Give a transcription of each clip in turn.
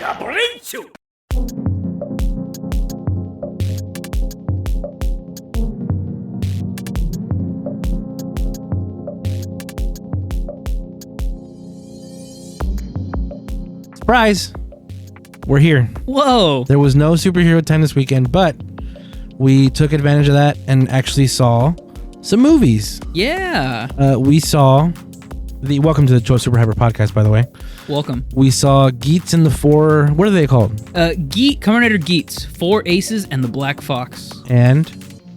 Surprise! We're here. Whoa! There was no superhero time this weekend, but we took advantage of that and actually saw some movies. Yeah. We saw the welcome to the Choice Super Hyper podcast, by the way. Welcome. We saw Geats and the Four. What are they called? Kamen Rider Geats, Four Aces and the Black Fox, and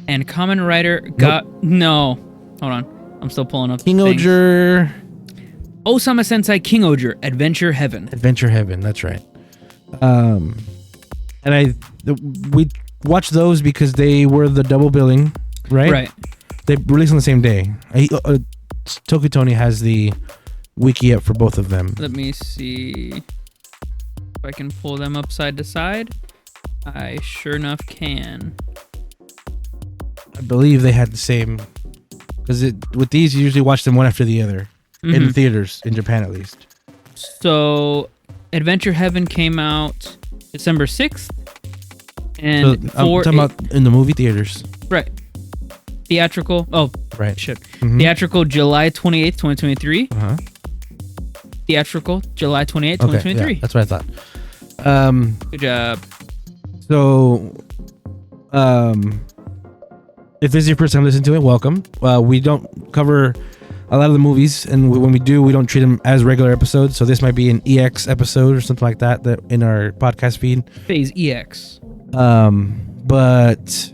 Kamen Rider no. Hold on, I'm still pulling up. King-Ohger. Osama Sentai King-Ohger, Adventure Heaven. Adventure Heaven. That's right. And we watched those because they were the double billing, right? Right. They released on the same day. Toku Tony has the wiki up for both of them. Let me see if I can pull them up side to side. I sure enough can. I believe they had the same, because with these you usually watch them one after the other in the theaters in Japan at least. So Adventure Heaven came out December 6th, and so, I'm talking about in the movie theaters. Right. Theatrical. Oh, right. Shit. Theatrical July 28th, 2023. Theatrical July 28th, 2023. Okay, yeah, that's what I thought. Good job. So, if this is your first time listening to it, welcome. We don't cover a lot of the movies, and when we do, we don't treat them as regular episodes. So this might be an EX episode or something like that in our podcast feed. Phase EX. But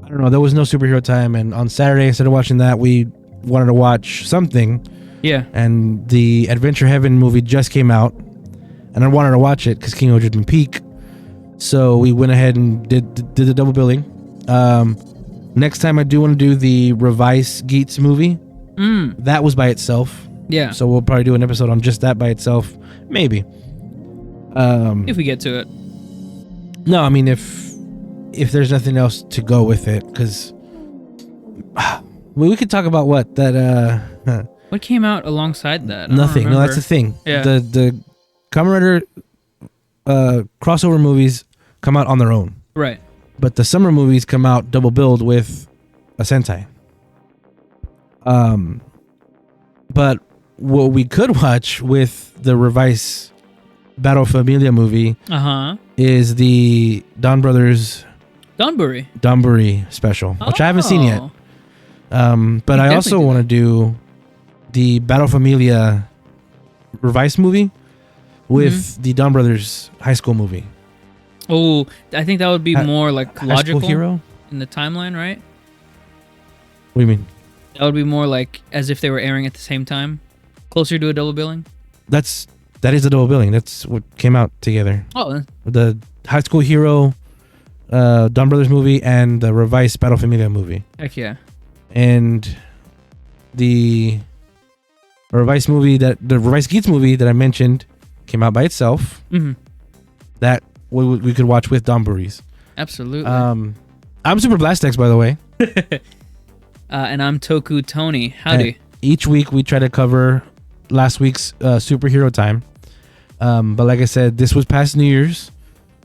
I don't know. There was no superhero time, and on Saturday, instead of watching that, we wanted to watch something. Yeah. And the Adventure Heaven movie just came out, and I wanted to watch it because King-Ohger's been peak. So we went ahead and did the double billing. Next time I do want to do the revised Geats movie. That was by itself. Yeah. So we'll probably do an episode on just that by itself. Maybe. If we get to it. No, I mean if there's nothing else to go with it, because we could talk about what What came out alongside that? Nothing. No, that's the thing. Yeah. The Kamen Rider crossover movies come out on their own. Right. But the summer movies come out double billed with a Sentai. But what we could watch with the revised Battle Familia movie is the Donburi special, which I haven't seen yet. But I also want to do the Battle Familia revised movie with the Don Brothers high school movie. Oh, I think that would be more like logical hero in the timeline, right? What do you mean? That would be more like as if they were airing at the same time, closer to a double billing. That is a double billing. That's what came out together. Oh, the high school hero, Don Brothers movie, and the revised Battle Familia movie. Heck yeah! And the revised Geats movie that I mentioned came out by itself. That we could watch with Donburis. Absolutely. I'm Super Blastex, by the way. And I'm Toku Tony. Howdy. Each week we try to cover last week's superhero time. But like I said, this was past New Year's.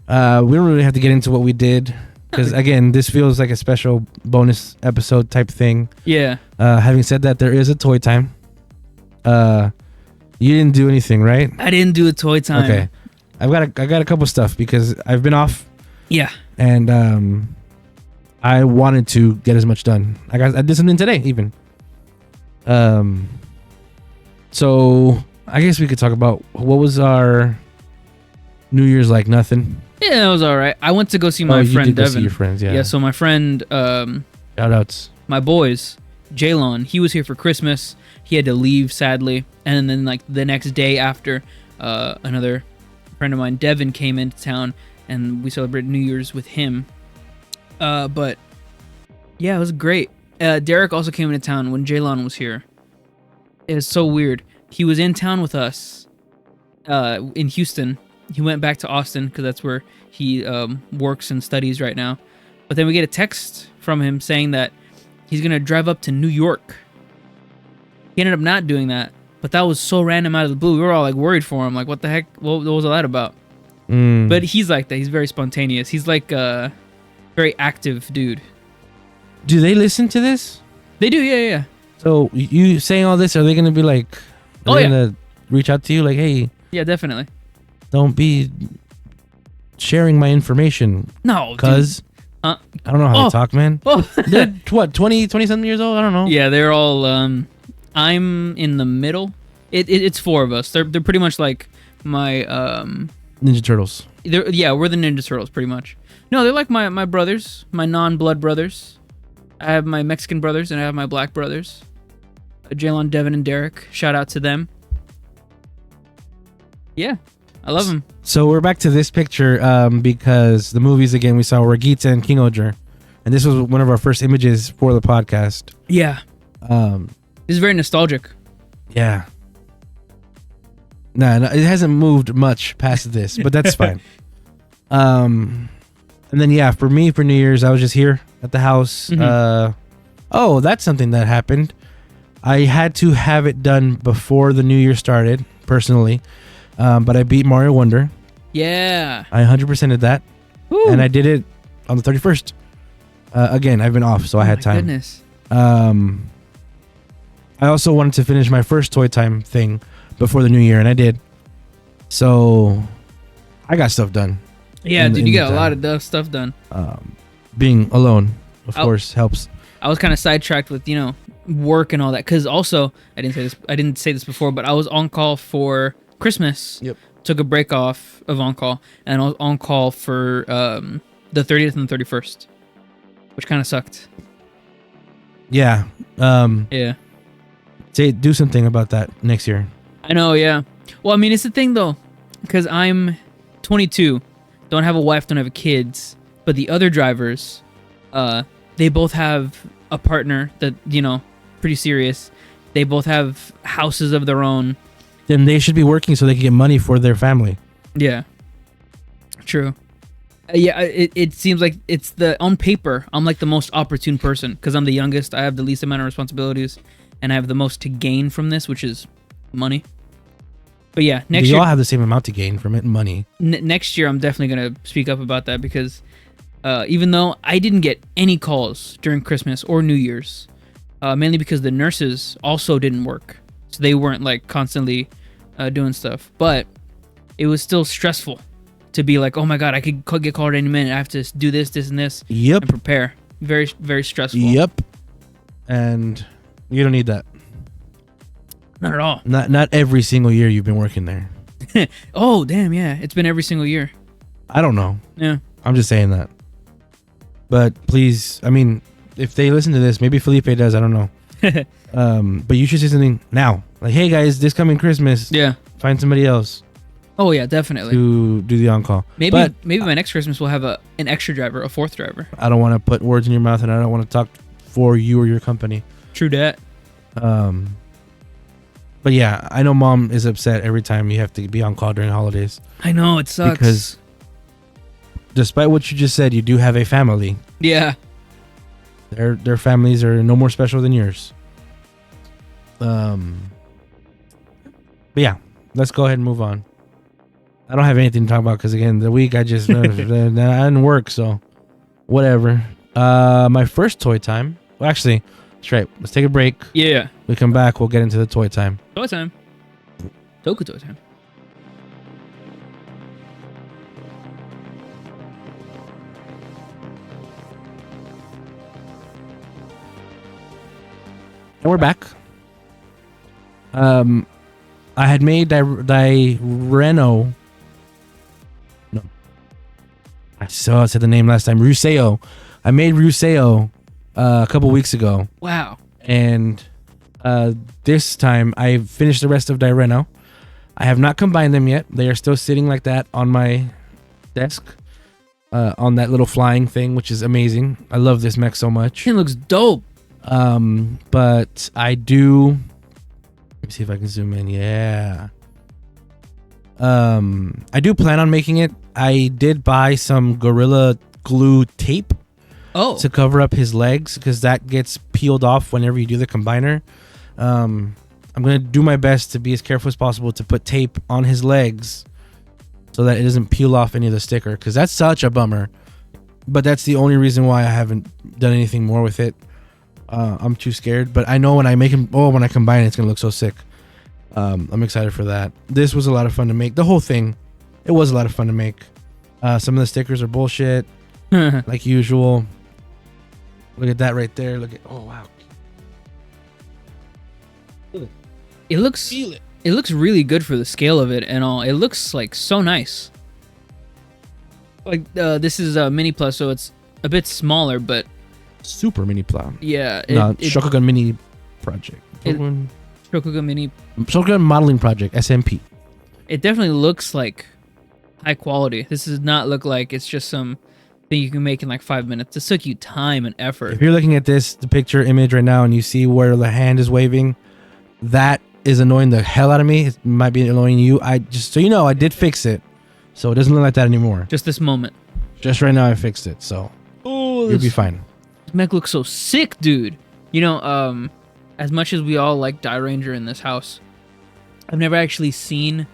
We don't really have to get into what we did, because again, this feels like a special bonus episode type thing. Yeah. Having said that, there is a toy time. You didn't do anything, right? I didn't do a toy time. Okay. I got a couple stuff because I've been off. Yeah. And I wanted to get as much done. I did something today even. So I guess we could talk about what was our New Year's like. Nothing. Yeah, it was all right. I went to go see my friend you did Devin. Go see your friends, yeah. Yeah. So my friend, shout outs. My boys, Jaylon. He was here for Christmas. He had to leave sadly, and then like the next day after, another friend of mine, Devin, came into town, and we celebrated New Year's with him. But yeah, it was great. Derek also came into town when Jaylon was here. It was so weird. He was in town with us in Houston. He went back to Austin because that's where he works and studies right now. But then we get a text from him saying that he's going to drive up to New York. He ended up not doing that, but that was so random out of the blue. We were all like worried for him. Like, what the heck? What was all that about? But he's like that. He's very spontaneous. He's like a very active dude. Do they listen to this? They do, yeah. So you saying all this, are they gonna be like? Are they gonna reach out to you like, hey? Yeah, definitely. Don't be sharing my information. No, cause I don't know how to talk, man. They're what, 20 something years old? I don't know. Yeah, they're all. I'm in the middle. It's four of us. They're pretty much like my Ninja Turtles. We're the Ninja Turtles, pretty much. No, they're like my brothers, my non-blood brothers. I have my Mexican brothers and I have my black brothers. Jalon, Devin, and Derek. Shout out to them. Yeah, I love them. So we're back to this picture because the movies again we saw were Geats and King-Ohger, and this was one of our first images for the podcast. Yeah. This is very nostalgic. Yeah. No, it hasn't moved much past this, but that's fine. And then for me for New Year's, I was just here at the house. That's something that happened. I had to have it done before the New Year started, personally. But I beat Mario Wonder. Yeah. I 100%ed that. Woo. And I did it on the 31st. Again, I've been off, so I had time. Goodness. I also wanted to finish my first Toy Time thing before the New Year, and I did. So I got stuff done. Yeah, dude, you got a lot of stuff done. Being alone, of course, helps. I was kind of sidetracked with, work and all that. Because also, I didn't say this before, but I was on call for Christmas. Yep. Took a break off of on call, and I was on call for the 30th and the 31st, which kind of sucked. Yeah. Yeah. Do something about that next year. I know, yeah. Well, I mean, it's the thing, though, because I'm 22, don't have a wife, don't have kids, but the other drivers, they both have a partner that, pretty serious. They both have houses of their own. Then they should be working so they can get money for their family. Yeah. True. It seems like on paper, I'm like the most opportune person because I'm the youngest. I have the least amount of responsibilities and I have the most to gain from this, which is money. But yeah, next year. We all have the same amount to gain from it, money. Next year, I'm definitely going to speak up about that because even though I didn't get any calls during Christmas or New Year's, mainly because the nurses also didn't work. So they weren't like constantly doing stuff. But it was still stressful to be like, oh my God, I could get called any minute. I have to do this, and this. Yep. And prepare. Very, very stressful. Yep. And you don't need that. Not at all. Not every single year you've been working there. Oh, damn, yeah. It's been every single year. I don't know. Yeah. I'm just saying that. But please, I mean, if they listen to this, maybe Felipe does, I don't know. But you should say something now. Like, hey guys, this coming Christmas, find somebody else. Oh yeah, definitely. To do the on-call. Maybe my next Christmas we'll have an extra driver, a fourth driver. I don't want to put words in your mouth and I don't want to talk for you or your company. True that. But yeah, I know Mom is upset every time you have to be on call during holidays. I know, it sucks. Because despite what you just said, you do have a family. Yeah. Their families are no more special than yours. But yeah, let's go ahead and move on. I don't have anything to talk about because again, the week I just I didn't work, so whatever. My first toy time. Well, actually, that's right. Let's take a break. Yeah. We come back. We'll get into the toy time. Toy time. Toku toy time. And we're back. I had made Reno. No. I said the name last time. Ruseo. I made Ruseo a couple weeks ago. Wow. And this time I finished the rest of Daireno. I have not combined them yet. They are still sitting like that on my desk. On that little flying thing, which is amazing. I love this mech so much. It looks dope. But I do. Let me see if I can zoom in. Yeah. I do plan on making it. I did buy some Gorilla Glue tape. Oh. To cover up his legs because that gets peeled off whenever you do the combiner. I'm gonna do my best to be as careful as possible to put tape on his legs so that it doesn't peel off any of the sticker, because that's such a bummer. But that's the only reason why I haven't done anything more with it. I'm too scared, but I know when I make him, when I combine it, it's gonna look so sick. I'm excited for that. This was a lot of fun to make. The whole thing, it was a lot of fun to make. Some of the stickers are bullshit, like usual. Look at that right there. Look at, oh wow. It looks really good for the scale of it and all. It looks like so nice. Like this is a mini plus, so it's a bit smaller, but super mini plow. Yeah, Shokugan mini project. Shokugan mini. Shokugan modeling project SMP. It definitely looks like high quality. This does not look like it's just some thing you can make in like 5 minutes. This took you time and effort. If you're looking at the picture image right now, and you see where the hand is waving, that is annoying the hell out of me. It might be annoying you. Just so you know, I did fix it, so it doesn't look like that anymore. Just this moment. Just right now, I fixed it, so you'll be fine. This mech looks so sick, dude. You know, as much as we all like Die Ranger in this house, I've never actually seen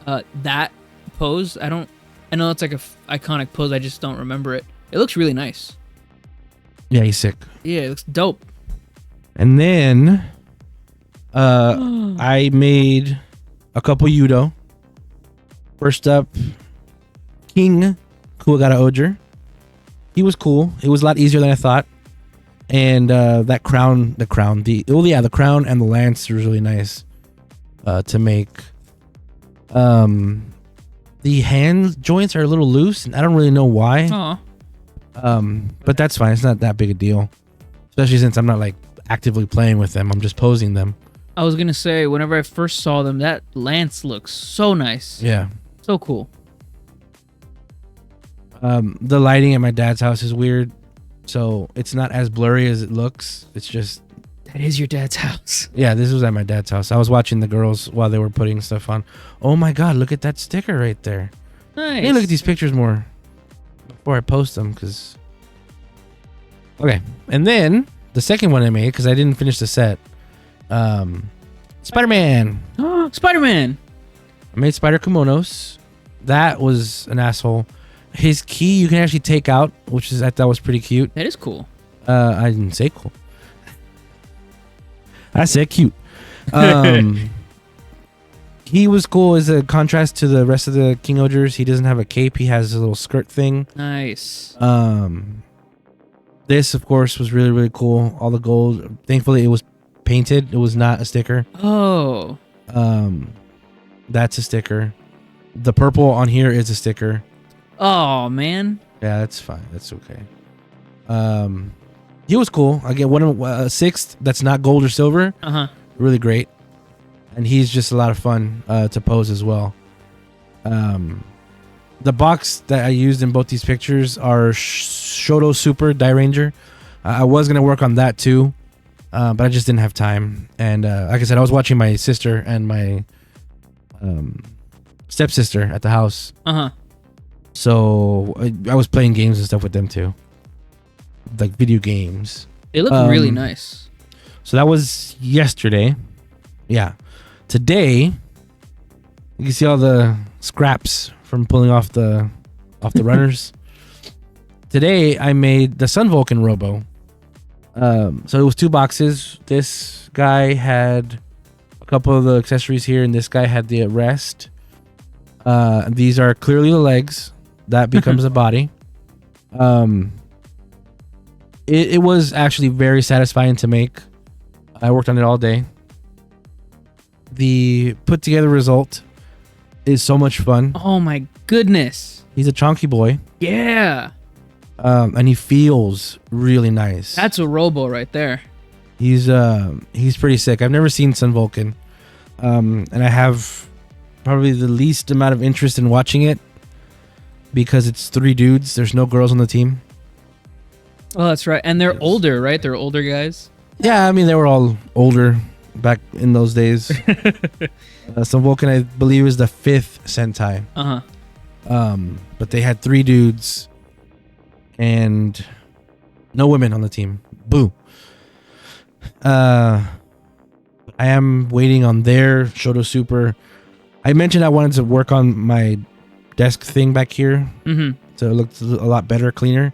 that pose. I know it's like a iconic pose. I just don't remember it. It looks really nice. Yeah, he's sick. Yeah, it looks dope. And then I made a couple Yudo. First up, King-Ohger. He was cool. It was a lot easier than I thought. And the crown and the lance was really nice to make. The hand joints are a little loose, and I don't really know why. Aw. But that's fine. It's not that big a deal, especially since I'm not like actively playing with them. I'm just posing them. I was gonna say, whenever I first saw them, that lance looks so nice. Yeah. So cool. The lighting at my dad's house is weird, so it's not as blurry as it looks. It's just... That is your dad's house. Yeah, this was at my dad's house. I was watching the girls while they were putting stuff on. Oh my god, look at that sticker right there. Nice. Hey, look at these pictures more before I post them, because... Okay, and then the second one I made, because I didn't finish the set. Spider-Man. Spider-Man. I made Spider Kimonos. That was an asshole. His key you can actually take out, which is I thought was pretty cute. That is cool. I didn't say cool. I said cute. He was cool as a contrast to the rest of the King-Ohgers. He doesn't have a cape. He has a little skirt thing. Nice. This, of course, was really, really cool. All the gold. Thankfully, it was painted. It was not a sticker. Oh. That's a sticker. The purple on here is a sticker. Oh, man. Yeah, that's fine. That's okay. He was cool. I get one sixth that's not gold or silver. Really great. And he's just a lot of fun to pose as well. The box that I used in both these pictures are Shoto Super Die Ranger. I was going to work on that too, but I just didn't have time. And like I said, I was watching my sister and my stepsister at the house. So I was playing games and stuff with them too. Like video games. They look really nice. So that was yesterday. Yeah. Today, you can see all the scraps from pulling off the runners. Today, I made the Sun Vulcan Robo. So it was 2 boxes. This guy had a couple of the accessories here, and this guy had the rest. These are clearly the legs. That becomes the body. It was actually very satisfying to make. I worked on it all day. The put together result is so much fun. Oh my goodness. He's a chunky boy. Yeah. And he feels really nice. That's a robo right there. He's pretty sick. I've never seen Sun Vulcan. And I have probably the least amount of interest in watching it because it's 3 dudes. There's no girls on the team. Oh, that's right. And they're older, right? They're older guys. Yeah, I mean, they were all older back in those days. Sun Vulcan, I believe, is the 5th Sentai. But they had 3 dudes and no women on the team. Boo. I am waiting on their Shoto Super. I mentioned I wanted to work on my desk thing back here. Mm-hmm. So it looks a lot better, cleaner.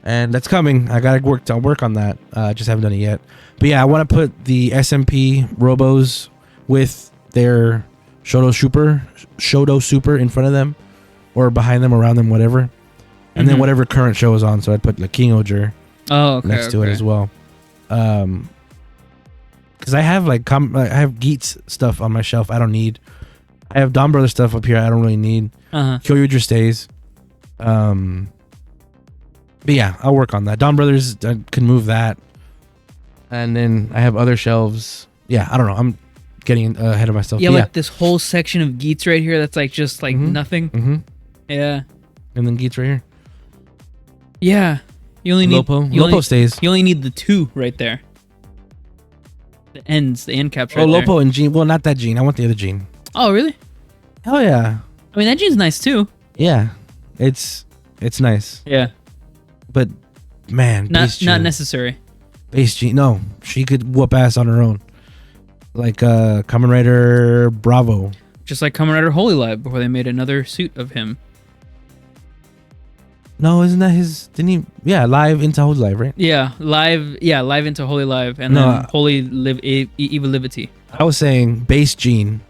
And that's coming. I got to work on that. Just haven't done it yet. But yeah, I want to put the SMP Robos with their Shoto Super in front of them or behind them, around them, whatever. And then whatever current show is on. So I'd put the King-Ohger next to it as well. Because I have I have Geats stuff on my shelf I don't need. I have Don Brothers stuff up here I don't really need. Kyoryuger stays. But yeah, I'll work on that. Don Brothers, I can move that. And then I have other shelves. Yeah, I don't know. I'm getting ahead of myself. Yeah, like this whole section of Geats right here that's like just like nothing. Mm-hmm. Yeah. And then Geats right here. Yeah. You only need Lopo stays. You only need the 2 right there. The end caps right there. Lopo and Gene. Well, not that Gene. I want the other Gene. Oh, really? Hell yeah. I mean, that Gene's nice too. Yeah. It's nice. Yeah. But man, not necessary. Base Gene. No, she could whoop ass on her own. Like Kamen Rider Bravo. Just like Kamen Rider Holy Live before they made another suit of him. No, isn't that his? Didn't he? Yeah, Live into Holy Live, right? Yeah, Live into Holy Live, and then Holy Evil Livity. I was saying Base Gene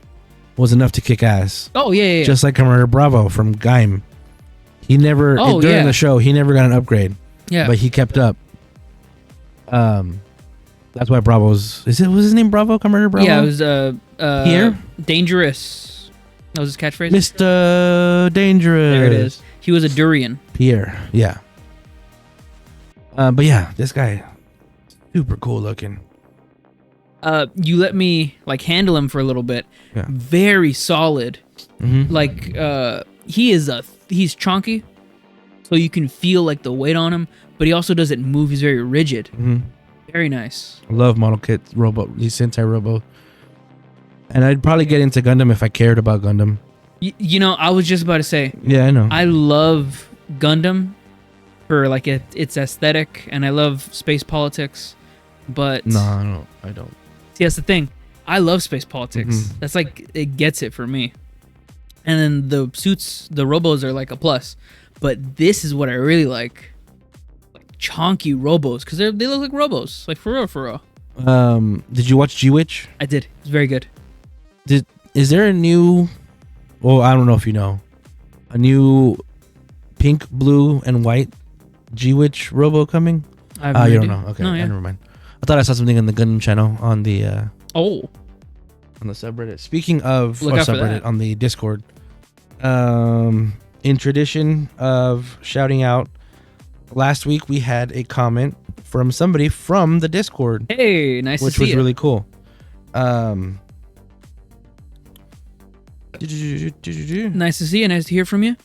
was enough to kick ass. Oh yeah. Just like Kamen Rider Bravo from Gaim. He never during the show he never got an upgrade. Yeah, but he kept up. That's why Bravo's. Was his name Bravo? Kamen Rider Bravo? Yeah, it was Pierre? Dangerous. That was his catchphrase. Mr. Dangerous. There it is. He was a durian. Pierre. Yeah. But yeah, this guy, super cool looking. You let me like handle him for a little bit. Yeah. Very solid. Mm-hmm. Like he's chunky, so you can feel like the weight on him. But he also doesn't move. He's very rigid. Mm-hmm. Very nice. I love model kit Robo. These Sentai Robo. And I'd probably get into Gundam if I cared about Gundam. You know, I was just about to say. Yeah, I know. I love Gundam for like its aesthetic, and I love space politics. But no, I don't. See, that's the thing. I love space politics. Mm-hmm. That's like it gets it for me. And then the suits, the Robos are like a plus. But this is what I really like chonky Robos, because they look like Robos, like for real. Did you watch G-Witch? I did. It's very good. Is there a new? Well, I don't know if you know, a new pink, blue, and white G-Witch Robo coming? I have you don't know? Okay, never mind. I thought I saw something on the Gundam channel on the on the subreddit. Speaking of subreddit on the Discord, in tradition of shouting out, last week we had a comment from somebody from the Discord. Hey, nice to see you. Which was really cool. Nice to see you. Nice to hear from you.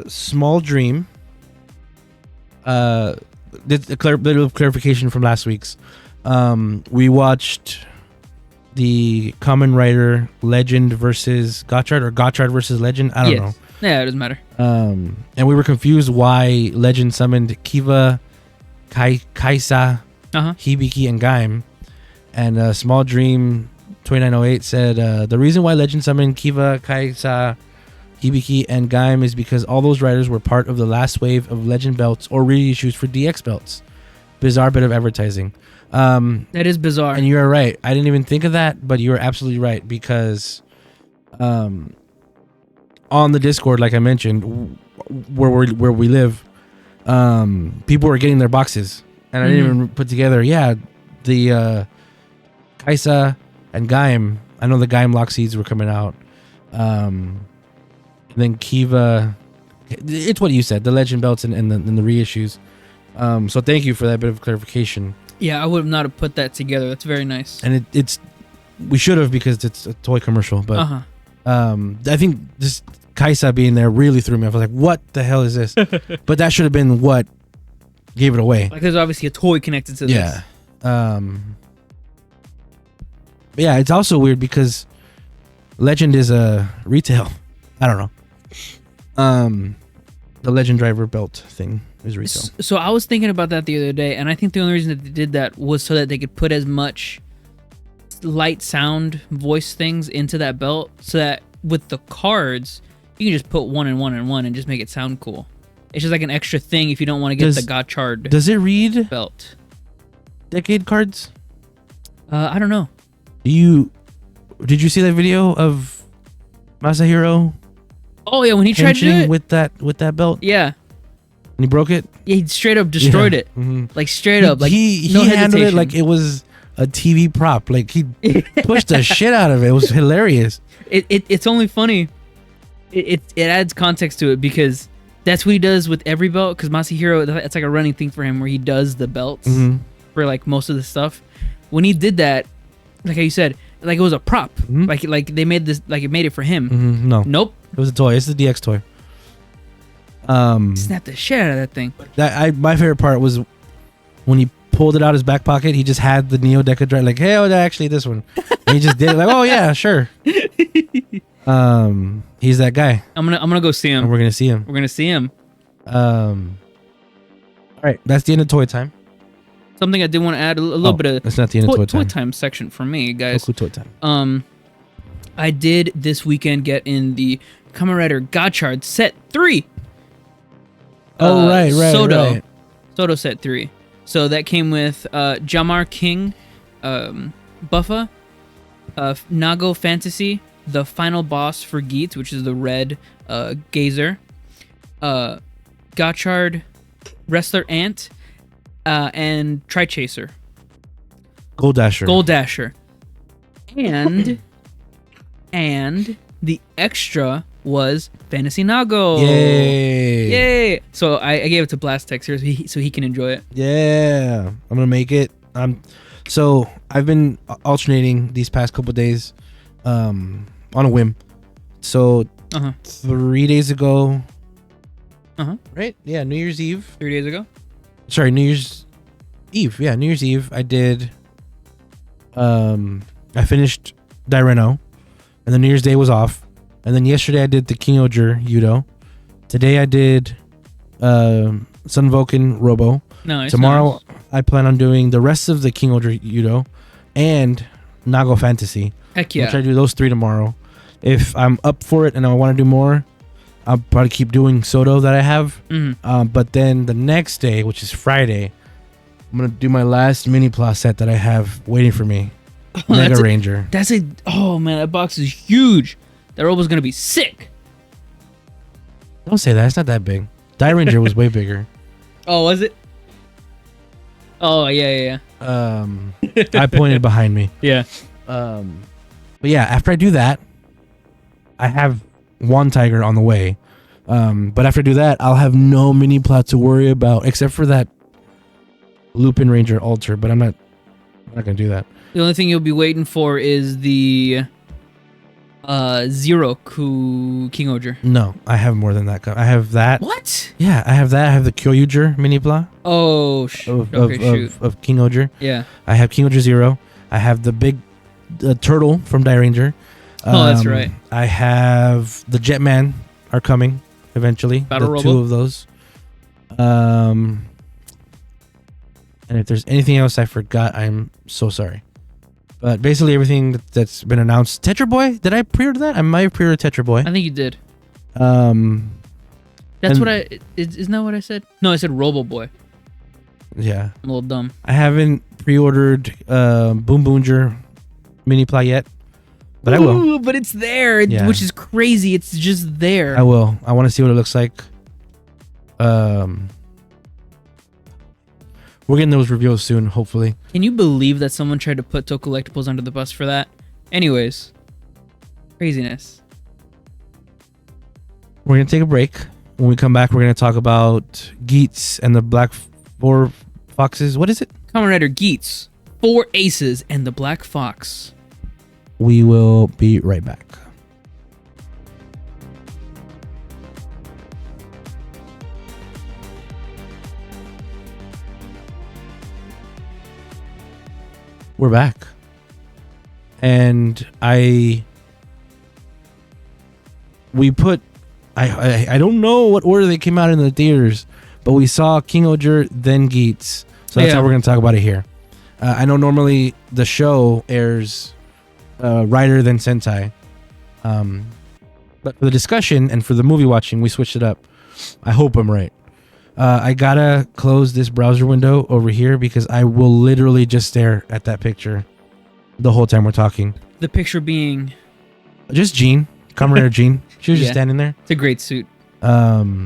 Small Dream. Did a bit of clarification from last week's. We watched the Kamen Rider Legend versus Gotchard, or Gotchard versus Legend. I don't know. Yeah, it doesn't matter. And we were confused why Legend summoned Kiva, Kaisa, Hibiki, and Gaim. And Small Dream 2908 said the reason why Legend summoned Kiva, Kaisa, Hibiki, and Gaim is because all those riders were part of the last wave of Legend belts or reissues for DX belts. Bizarre bit of advertising. That is bizarre. And you are right. I didn't even think of that, but you are absolutely right, because on the Discord, like I mentioned, where we live, people were getting their boxes, and I didn't even put together. Yeah, the Kaisa and Gaim. I know the Gaim lock seeds were coming out. And then Kiva. It's what you said. The Legend belts and the reissues. So thank you for that bit of clarification. Yeah, I would not have put that together. That's very nice. And we should have, because it's a toy commercial. But I think this Kaisa being there really threw me off. I was like, what the hell is this? But that should have been what gave it away. Like, there's obviously a toy connected to this. Yeah. But yeah, it's also weird because Legend is a retail. I don't know. The Legend driver belt thing is retail. So I was thinking about that the other day, and I think the only reason that they did that was so that they could put as much light sound voice things into that belt, so that with the cards You can just put 1 and 1 and 1 and just make it sound cool. It's just like an extra thing if you don't want to get the gotchard. Does it read belt? Decade cards? I don't know. Did you see that video of Masahiro? Oh yeah, when he tried to do it with that belt. Yeah. And he broke it. Yeah, he straight up destroyed it. Mm-hmm. Like straight up. Like he no handled hesitation. it like it was a TV prop. Like he pushed the shit out of it. It was hilarious. It's only funny. It adds context to it because that's what he does with every belt. Because Masahiro, it's like a running thing for him where he does the belts for like most of the stuff. When he did that, like how you said, like it was a prop. Like they made this, like it made it for him. No. Nope. It was a toy. It's the DX toy. Snap the shit out of that thing. My favorite part was when he pulled it out of his back pocket. He just had the Neo Decadra, like, hey, oh, actually this one. And he just did it like, oh yeah, sure. He's that guy. I'm gonna go see him. And we're gonna see him. All right, that's the end of toy time. Something I did want to add a little bit of. That's not the end of toy time section for me, guys. Cool toy time. I did this weekend get in the Kamen Rider Gotchard Set 3. Oh, right. Soto Set 3. So that came with Jamar King, Buffa, Nago Fantasy, the final boss for Geats, which is the red Gazer, Gotchard, Wrestler Ant, and Tri-Chaser. Gold Dasher. And the extra was Fantasy Nago. Yay! So I gave it to Blastex here so he can enjoy it. Yeah, I'm gonna make it. So I've been alternating these past couple days, on a whim. So 3 days ago, right? Yeah, New Year's Eve. 3 days ago. Sorry, New Year's Eve. Yeah, New Year's Eve. I did. I finished Daireno, and then New Year's Day was off. And then yesterday I did the King-Ohger Yudo. Today I did Sun Vulcan Robo. Nice. Tomorrow I plan on doing the rest of the King-Ohger Yudo and Nago Fantasy. Heck yeah. I'll try to do those 3 tomorrow. If I'm up for it and I want to do more, I'll probably keep doing Soto that I have. But then the next day, which is Friday, I'm going to do my last mini plot set that I have waiting for me. Mega Ranger. Oh man, that box is huge. That Robo's gonna be sick. Don't say that. It's not that big. Die Ranger was way bigger. Oh, was it? Oh yeah. I pointed behind me. Yeah. But yeah, after I do that, I have one Tiger on the way. But after I do that, I'll have no mini plot to worry about except for that Lupin Ranger Alter. But I'm not gonna do that. The only thing you'll be waiting for is the Zero King-Ohger. No, I have more than that. I have that. What? Yeah, I have that. I have the Kyoryuger mini plot. Oh, shoot. Of King-Ohger. Yeah. I have King-Ohger Zero. I have the big turtle from Die Ranger. Oh, that's right. I have the Jetman are coming eventually. Battle Robo. 2 of those. And if there's anything else I forgot, I'm so sorry. But basically everything that's been announced. Tetra Boy? Did I pre-order that? I might have pre-ordered Tetra Boy. I think you did. That's what I... Isn't that what I said? No, I said Robo Boy. Yeah. I'm a little dumb. I haven't pre-ordered Boom Boonger mini plot yet. But I will. Ooh, but it's there, which is crazy. It's just there. I will. I want to see what it looks like. We're getting those reveals soon, hopefully. Can you believe that someone tried to put Toe Collectibles under the bus for that? Anyways. Craziness. We're going to take a break. When we come back, we're going to talk about Geats and the Black 4 Foxes. What is it? Kamen Rider Geats, 4 Aces, and the Black Fox. We will be right back. We're back. And I don't know what order they came out in the theaters, but we saw King-Ohger, then Geats. So that's how we're going to talk about it here. I know normally the show airs Rider then Sentai. But for the discussion and for the movie watching, we switched it up. I hope I'm right. I gotta close this browser window over here because I will literally just stare at that picture the whole time we're talking. The picture being just Jean, Kamen Rider Jean. She was just standing there. It's a great suit. I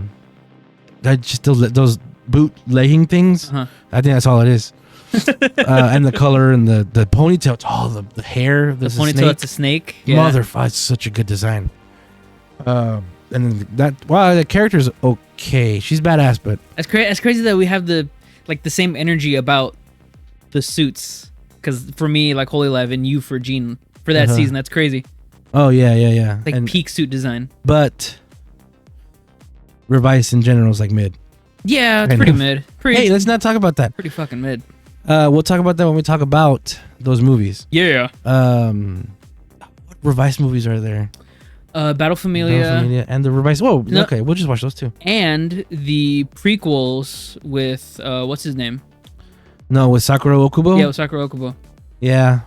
just those boot legging things. Uh-huh. I think that's all it is. And the color and the ponytail. It's all the hair. The ponytail. It's a snake. Motherfucker, it's such a good design. And then the character's okay. She's badass, but it's crazy that we have the same energy about the suits. Because for me, like Holy Live and you for Jean for that season, that's crazy. Oh yeah. Like peak suit design. But Revice in general is like mid. Yeah, it's pretty mid. Hey, let's not talk about that. Pretty fucking mid. We'll talk about that when we talk about those movies. Yeah. What Revice movies are there? Battle Familia and the Revice. Whoa, no, okay, we'll just watch those two. And the prequels with what's his name? No, with Sakura Okubo. Yeah, with Sakura Okubo. Yeah.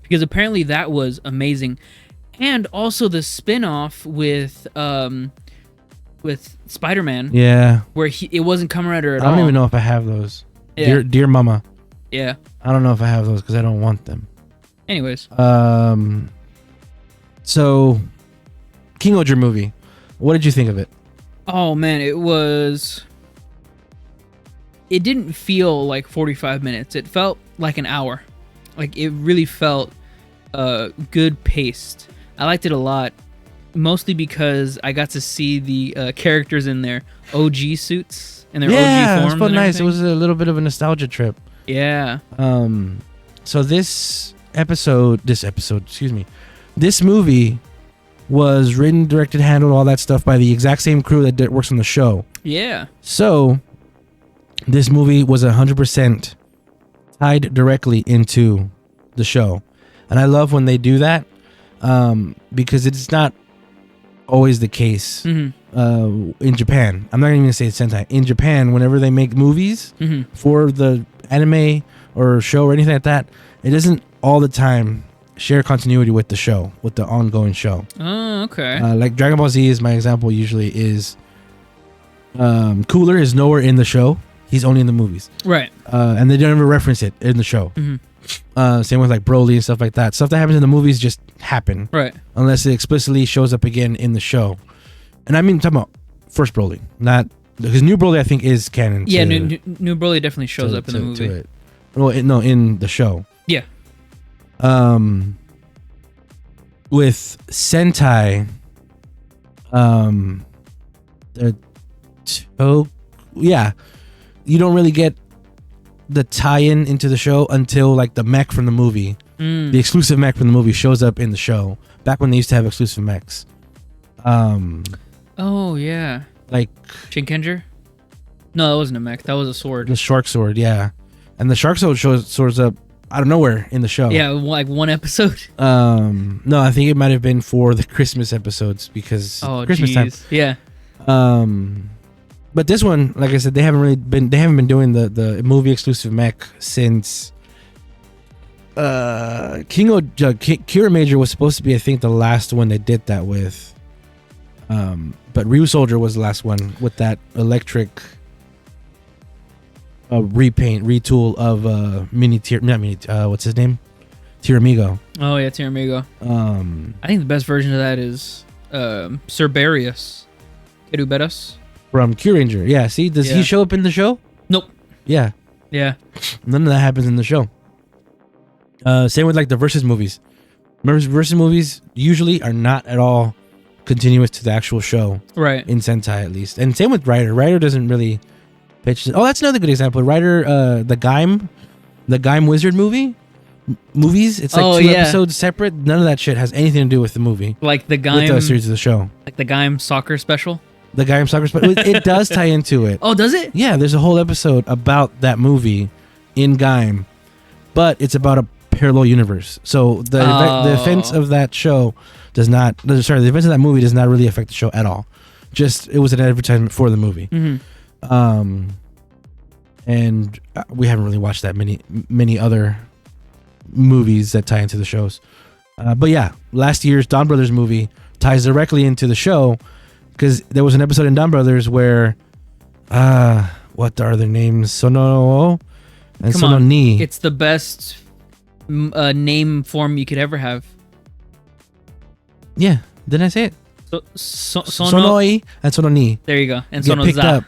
Because apparently that was amazing, and also the spin-off with Spider-Man. Yeah. Where it wasn't Kamen Rider at all. I don't even know if I have those. Yeah. Dear Mama. Yeah. I don't know if I have those because I don't want them. Anyways. So, King-Ohger movie. What did you think of it? Oh man, it didn't feel like 45 minutes. It felt like an hour. Like it really felt good paced. I liked it a lot, mostly because I got to see the characters in their OG suits and their OG forms. Yeah, it felt nice. It was a little bit of a nostalgia trip. Yeah. So this movie was written, directed, handled, all that stuff by the exact same crew that works on the show. Yeah. So this movie was 100% tied directly into the show. And I love when they do that because it's not always the case in Japan. I'm not even going to say Sentai. In Japan, whenever they make movies for the anime or show or anything like that, it doesn't all the time share continuity with the show, with the ongoing show. Oh, okay. Like Dragon Ball Z is my example usually is Cooler is nowhere in the show. He's only in the movies. Right. And they don't ever reference it in the show. Same with like Broly and stuff like that. Stuff that happens in the movies just happen. Right. Unless it explicitly shows up again in the show. And I mean, talking about first Broly, not because New Broly I think is canon. Yeah, New Broly definitely shows up in the movie. No, in the show. Yeah. With Sentai, you don't really get the tie-in into the show until like the mech from the movie, the exclusive mech from the movie shows up in the show. Back when they used to have exclusive mechs. Oh yeah. Like Shinkenger? No, that wasn't a mech. That was a sword. The shark sword, yeah. And the shark sword shows up out of nowhere in the show. Yeah, like one episode. No, I think it might have been for the Christmas episodes because Christmas time. Yeah. But this one, like I said, they haven't been doing the movie exclusive mech since Kira Major was supposed to be, I think, the last one they did that with. But Ryu Soldier was the last one with that electric retool of what's his name? Tiramigo. Oh yeah, Tiramigo. I think the best version of that is Cerberius. Kerubetus. From Kyuranger. Yeah, see, does he show up in the show? Nope. Yeah. Yeah. None of that happens in the show. Same with like the Versus movies. Versus movies usually are not at all continuous to the actual show. Right. In Sentai at least. And same with Rider. Rider doesn't really pitch. Oh, that's another good example. Rider, the Gaim Wizard movies. It's like two episodes separate. None of that shit has anything to do with the movie. Like the Gaim. With the series of the show. Like the Gaim soccer special. The Gaim soccer special. It does tie into it. Oh, does it? Yeah, there's a whole episode about that movie in Gaim, but it's about a parallel universe. So the events of that show the events of that movie does not really affect the show at all. Just it was an advertisement for the movie. And we haven't really watched that many other movies that tie into the shows. But yeah, last year's Dawn Brothers movie ties directly into the show, because there was an episode in Dawn Brothers where, what are their names? Sono and Come Sono on. Ni. It's the best name form you could ever have. Yeah, didn't I say it? Sono. Sonoi and Sono Ni. There you go. And Get Sono picked za. up.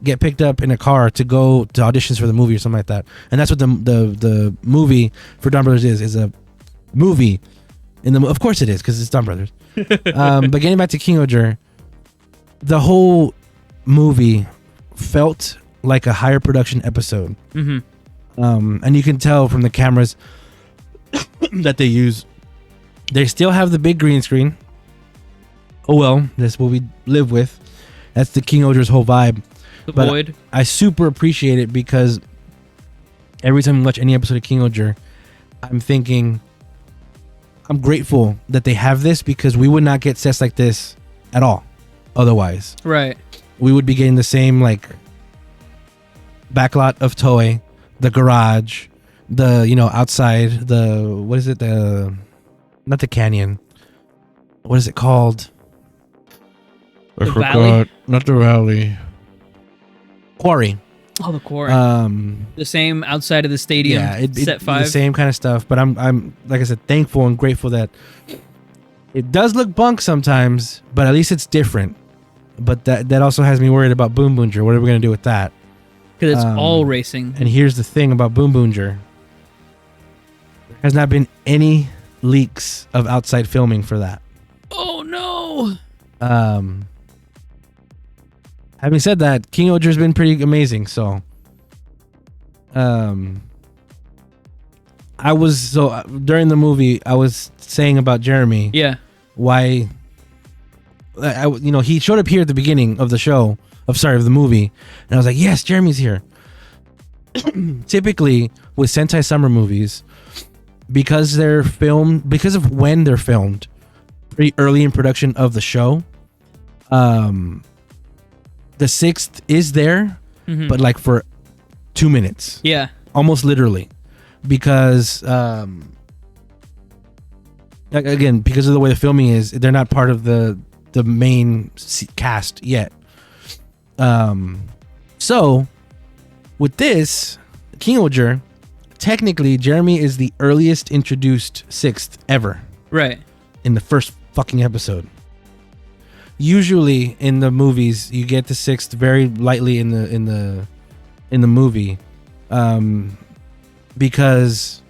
Get picked up in a car to go to auditions for the movie or something like that. And that's what the movie for Dawn Brothers is a movie. Of course it is, because it's Dawn Brothers. But getting back to King-Ohger, the whole movie felt like a higher production episode. Mm-hmm. And you can tell from the cameras that they use. They still have the big green screen. Oh well, that's what we live with. That's the King-Ohger's whole vibe. The But void. I super appreciate it, because every time I watch any episode of King-Ohger, I'm thinking, I'm grateful that they have this, because we would not get sets like this at all otherwise. Right. We would be getting the same like backlot of Toei, the garage, the outside, the what is it, not the canyon, what is it called? The valley? Not the valley. Quarry. Oh, the quarry. The same outside of the stadium. Yeah, set 5. The same kind of stuff. But I'm like I said, thankful and grateful that it does look bunk sometimes, but at least it's different. But that also has me worried about Boom Boonger. What are we gonna do with that? Because it's all racing. And here's the thing about Boom Boonger: there has not been any leaks of outside filming for that. Oh no. Having said that, King-Ohger's been pretty amazing. So, during the movie, I was saying about Jeremy. Yeah. Why? He showed up here at the beginning of the show. Of the movie, and I was like, yes, Jeremy's here. Typically, with Sentai summer movies, because of when they're filmed, pretty early in production of the show, the 6th is there, but like for 2 minutes. Yeah. Almost literally. Because, again, because of the way the filming is, they're not part of the main cast yet. So, with this, King-Ohger, technically, Jeremy is the earliest introduced 6th ever. Right. In the first fucking episode. Usually in the movies, you get the 6th very lightly in the movie, because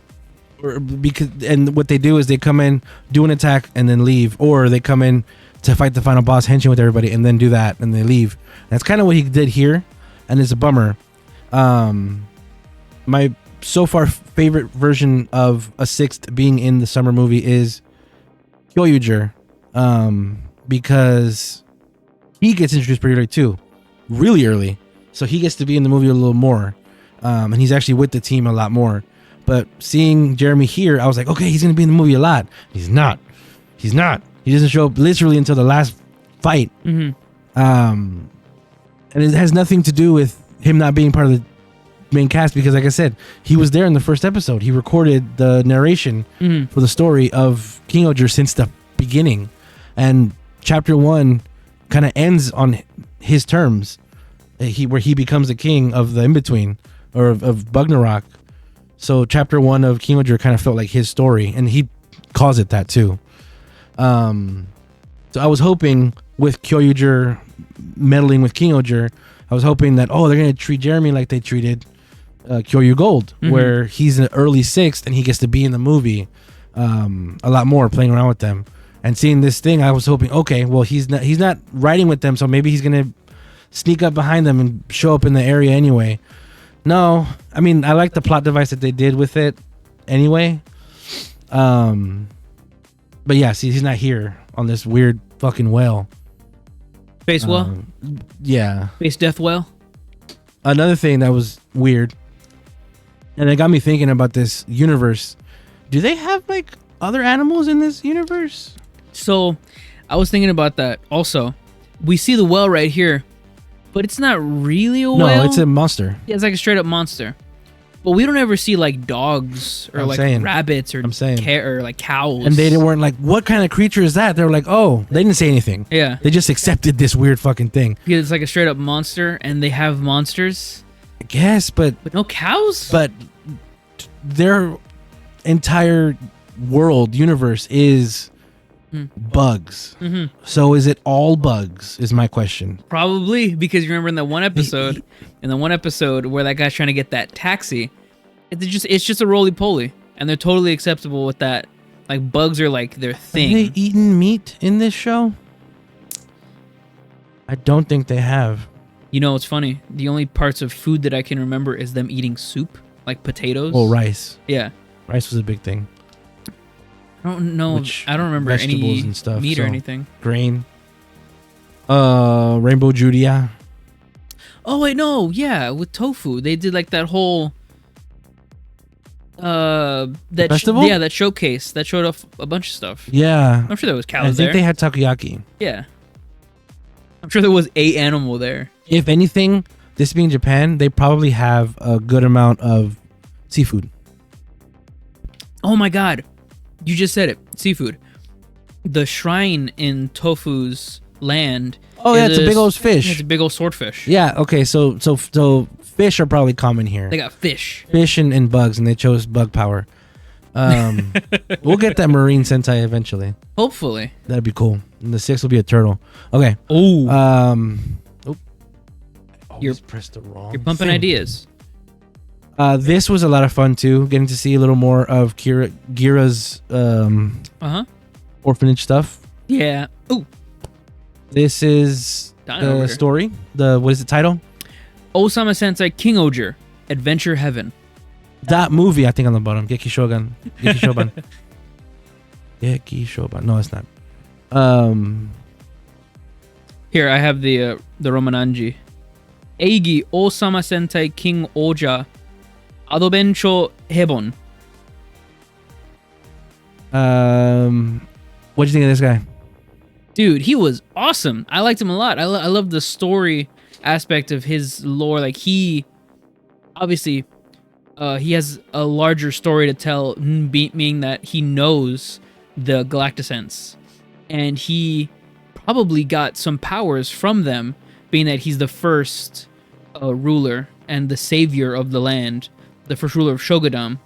and what they do is they come in, do an attack, and then leave, or they come in to fight the final boss, henshin with everybody, and then do that, and they leave. That's kind of what he did here, and it's a bummer. My so far favorite version of a 6th being in the summer movie is King-Ohger. Because he gets introduced pretty early too, really early, so he gets to be in the movie a little more, and he's actually with the team a lot more. But seeing Jeremy here, I was like, okay, he's gonna be in the movie a lot. He's not. He doesn't show up literally until the last fight. And it has nothing to do with him not being part of the main cast, because like I said, he was there in the first episode. He recorded the narration for the story of King-Ohger since the beginning, and chapter 1 kind of ends on his terms, where he becomes the king of the in-between, or of Bugnarok. So chapter 1 of King-Ohger kind of felt like his story, and he calls it that too. So I was hoping with King-Ohger meddling with King-Ohger, I was hoping that, they're going to treat Jeremy like they treated King-Ohger Gold, where he's an early 6th and he gets to be in the movie a lot more, playing around with them. And seeing this thing, I was hoping, okay, well, he's not riding with them, so maybe he's gonna sneak up behind them and show up in the area anyway. No, I mean, I like the plot device that they did with it anyway. But yeah, see, he's not here on this weird fucking whale. Space whale? Yeah. Space death whale? Another thing that was weird, and it got me thinking about this universe. Do they have like other animals in this universe? So, I was thinking about that also. We see the whale right here, but it's not really a whale. No, it's a monster. Yeah, it's like a straight up monster. But we don't ever see like dogs or rabbits or or like cows. And they weren't like, what kind of creature is that? They were like, oh, they didn't say anything. Yeah. They just accepted this weird fucking thing. Because it's like a straight up monster, and they have monsters. I guess, but no cows. But their entire universe is bugs. So is it all bugs? Is my question. Probably, because you remember in the one episode, where that guy's trying to get that taxi, it's just a roly poly, and they're totally acceptable with that. Like bugs are like their thing. Have they eaten meat in this show? I don't think they have. You know, it's funny. The only parts of food that I can remember is them eating soup, like potatoes. Oh, rice. Yeah. Rice was a big thing. I don't know. I don't remember vegetables any and stuff, meat or anything. Grain. Rainbow Judia. Oh, wait, no. Yeah, with tofu. They did like that whole... that festival? Yeah, that showcase. That showed off a bunch of stuff. Yeah. I'm sure there was cows I think they had takoyaki. Yeah. I'm sure there was a animal there. If anything, this being Japan, they probably have a good amount of seafood. Oh my god. You just said it. Seafood. The shrine in Tofu's land. Oh yeah, it's a big old fish. It's a big old swordfish. Yeah, okay, so fish are probably common here. They got fish. Fish and bugs, and they chose bug power. We'll get that marine Sentai eventually. Hopefully. That'd be cool. And the 6th will be a turtle. Okay. Oh. You're pressed the wrong. You're pumping thing. ideas. This was a lot of fun too, getting to see a little more of Gira's orphanage stuff. Yeah. Ooh. This is the story. What is the title? Osama Sensei King-Ohger, Adventure Heaven. That movie, I think, on the bottom. Geki Shogun. Geki Shoban. Geki Shoban. No, it's not. Here, I have the Romananji. Eigi Osama Sensei King-Ohger, Adventure Heaven. What'd you think of this guy? Dude, he was awesome. I liked him a lot. I love the story aspect of his lore. Like, he obviously he has a larger story to tell, meaning that he knows the Galacticents, and he probably got some powers from them, being that he's the first ruler and the savior of the land, the first ruler of Shogunam.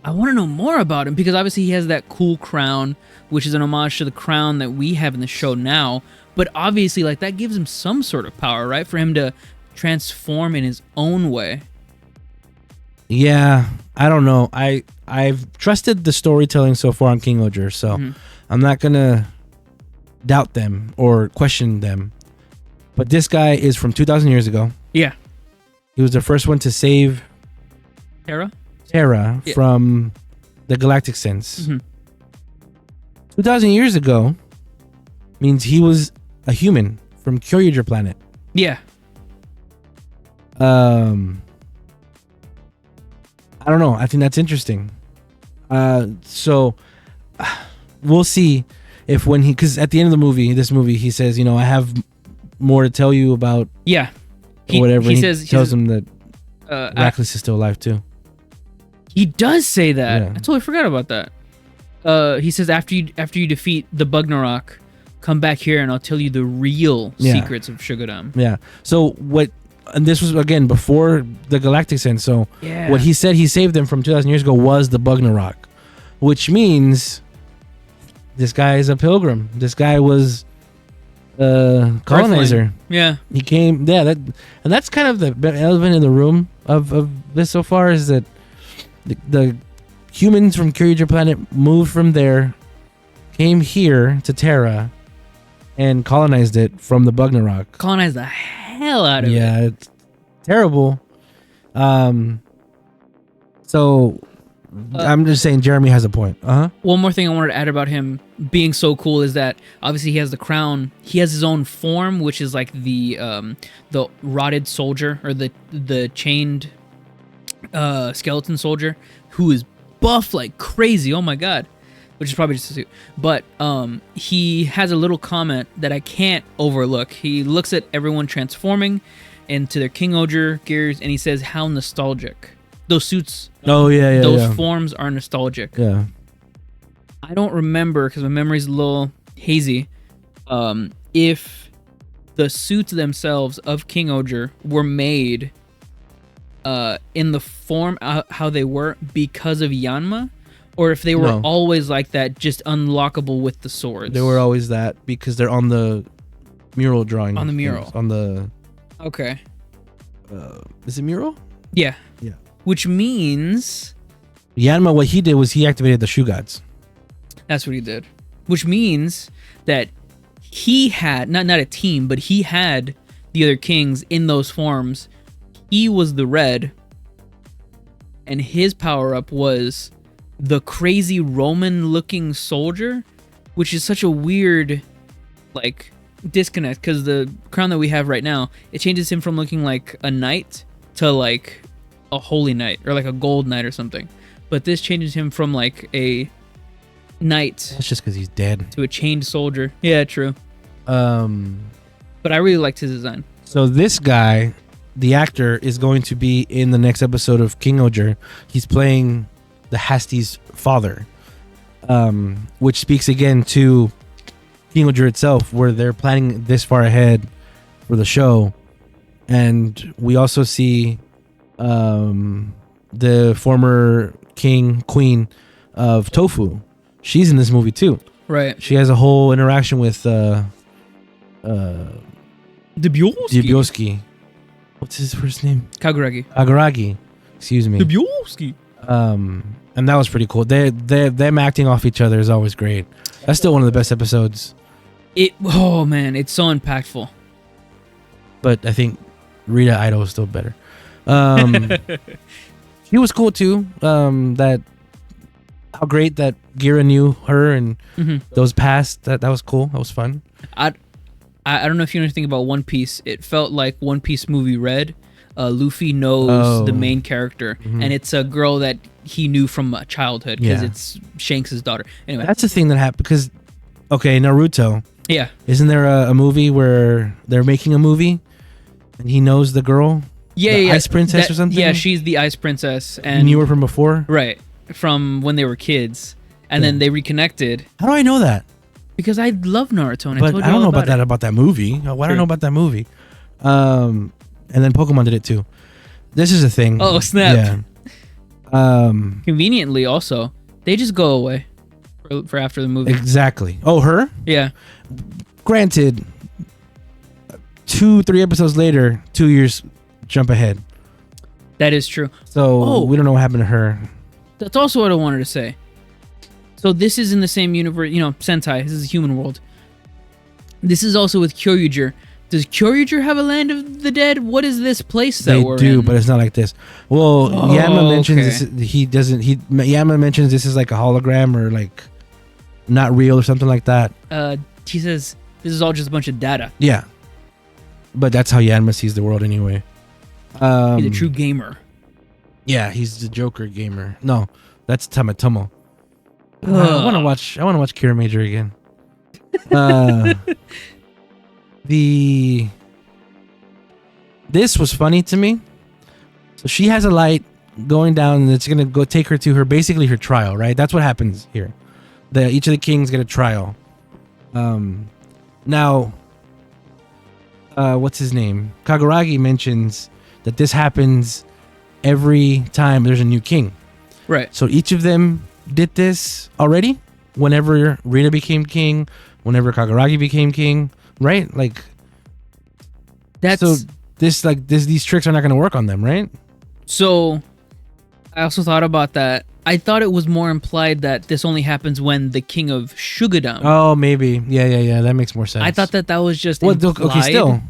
I want to know more about him, because obviously he has that cool crown, which is an homage to the crown that we have in the show now. But obviously, like, that gives him some sort of power, right? For him to transform in his own way. Yeah, I don't know. I've trusted the storytelling so far on King-Ohger, so I'm not gonna doubt them or question them. But this guy is from 2,000 years ago. Yeah. He was the first one to save Terra from the Galactic Sense. 2,000 years ago means he was a human from Kyoryuger planet. Yeah. I don't know. I think that's interesting. So we'll see if when because at the end of this movie, he says, I have more to tell you about. Yeah. Whatever. He tells him that Rackless is still alive too. He does say that. Yeah. I totally forgot about that. He says after you defeat the Bugnarok, come back here and I'll tell you the real secrets of Shogunam. Yeah. So and this was again before the Galactic Sense. So what he said he saved them from 2,000 years ago was the Bugnarok, which means this guy is a pilgrim. This guy was a colonizer. Yeah. He came. Yeah. And that's kind of the elephant in the room of this so far is that the humans from Kyoryuger planet moved from there, came here to Terra, and colonized it from the Bugnarok. Colonized the hell out of it. Yeah, it's terrible. So I'm just saying Jeremy has a point. One more thing I wanted to add about him being so cool is that obviously he has the crown. He has his own form, which is like the rotted soldier or the chained skeleton soldier who is buff like crazy. Oh my god, which is probably just a suit. But he has a little comment that I can't overlook. He looks at everyone transforming into their King-Ohger gears and he says, "How nostalgic." those suits. Oh yeah, Those forms are nostalgic. Yeah. I don't remember because my memory's a little hazy. If the suits themselves of King-Ohger were made in the form how they were because of Yanma, or if they were always like that, just unlockable with the swords. They were always that because they're on the mural drawing. On the mural. On the. Okay. Is it mural? Yeah. Yeah. Which means Yanma, what he did was he activated the Shoe Gods. that's what he did. Which means that he had not a team, but he had the other kings in those forms. He was the red, and his power up was the crazy Roman-looking soldier, which is such a weird, like, disconnect because the crown that we have right now, it changes him from looking like a knight to like a holy knight or like a gold knight or something. But this changes him from like a knight. That's just because he's dead. To a chained soldier. Yeah, true. But I really liked his design. So this guy, the actor, is going to be in the next episode of King-Ohger. He's playing the Hasti's father, which speaks again to King-Ohger itself, where they're planning this far ahead for the show. And we also see the former queen of Tofu. She's in this movie too. Right. She has a whole interaction with Dibyoski. What's his first name? Kaguragi. Excuse me. Dibyoski. And that was pretty cool. Them acting off each other is always great. That's still one of the best episodes. Oh man, it's so impactful. But I think Rita Idol is still better. He was cool too. That how great that Gira knew her and those past. That was cool. That was fun. I don't know if you know anything about One Piece. It felt like One Piece movie Red. Luffy knows the main character, and it's a girl that he knew from childhood because it's Shanks' daughter. Anyway, that's the thing that happened because, okay, Naruto. Yeah. Isn't there a movie where they're making a movie, and he knows the girl? Yeah, Ice Princess or something. Yeah, she's the Ice Princess, and you knew her from before, right? From when they were kids, and then they reconnected. How do I know that? Because I love Naruto, and but I don't know about that movie. Why do I know about that movie? And then Pokemon did it too. This is a thing. Oh snap! Yeah. Conveniently, also, they just go away for after the movie. Exactly. Oh, her? Yeah. Granted, 2-3 episodes later, 2 years jump ahead. That is true. So we don't know what happened to her. That's also what I wanted to say. So this is in the same universe, Sentai. This is a human world. This is also with Kyoryuger. Does Kyoryuger have a land of the dead? What is this place that we're in? They do, but it's not like this. Well, Yama mentions this, he doesn't. Yama mentions this is like a hologram or like not real or something like that. He says this is all just a bunch of data. Yeah, but that's how Yama sees the world anyway. He's a true gamer. Yeah, he's the Joker gamer. No, that's Tamatomo. I want to watch Kira Major again. This was funny to me. So she has a light going down, and it's gonna go take her to her her trial, right? That's what happens here. Each of the kings get a trial. Now, what's his name? Kaguragi mentions that this happens every time there's a new king. Right. So each of them did this already. Whenever Rita became king, whenever Kaguragi became king, right? Like these tricks are not going to work on them, right? So I also thought about that. I thought it was more implied that this only happens when the king of Shugadam. Oh, maybe. Yeah. That makes more sense. I thought that was just implied. Okay, still.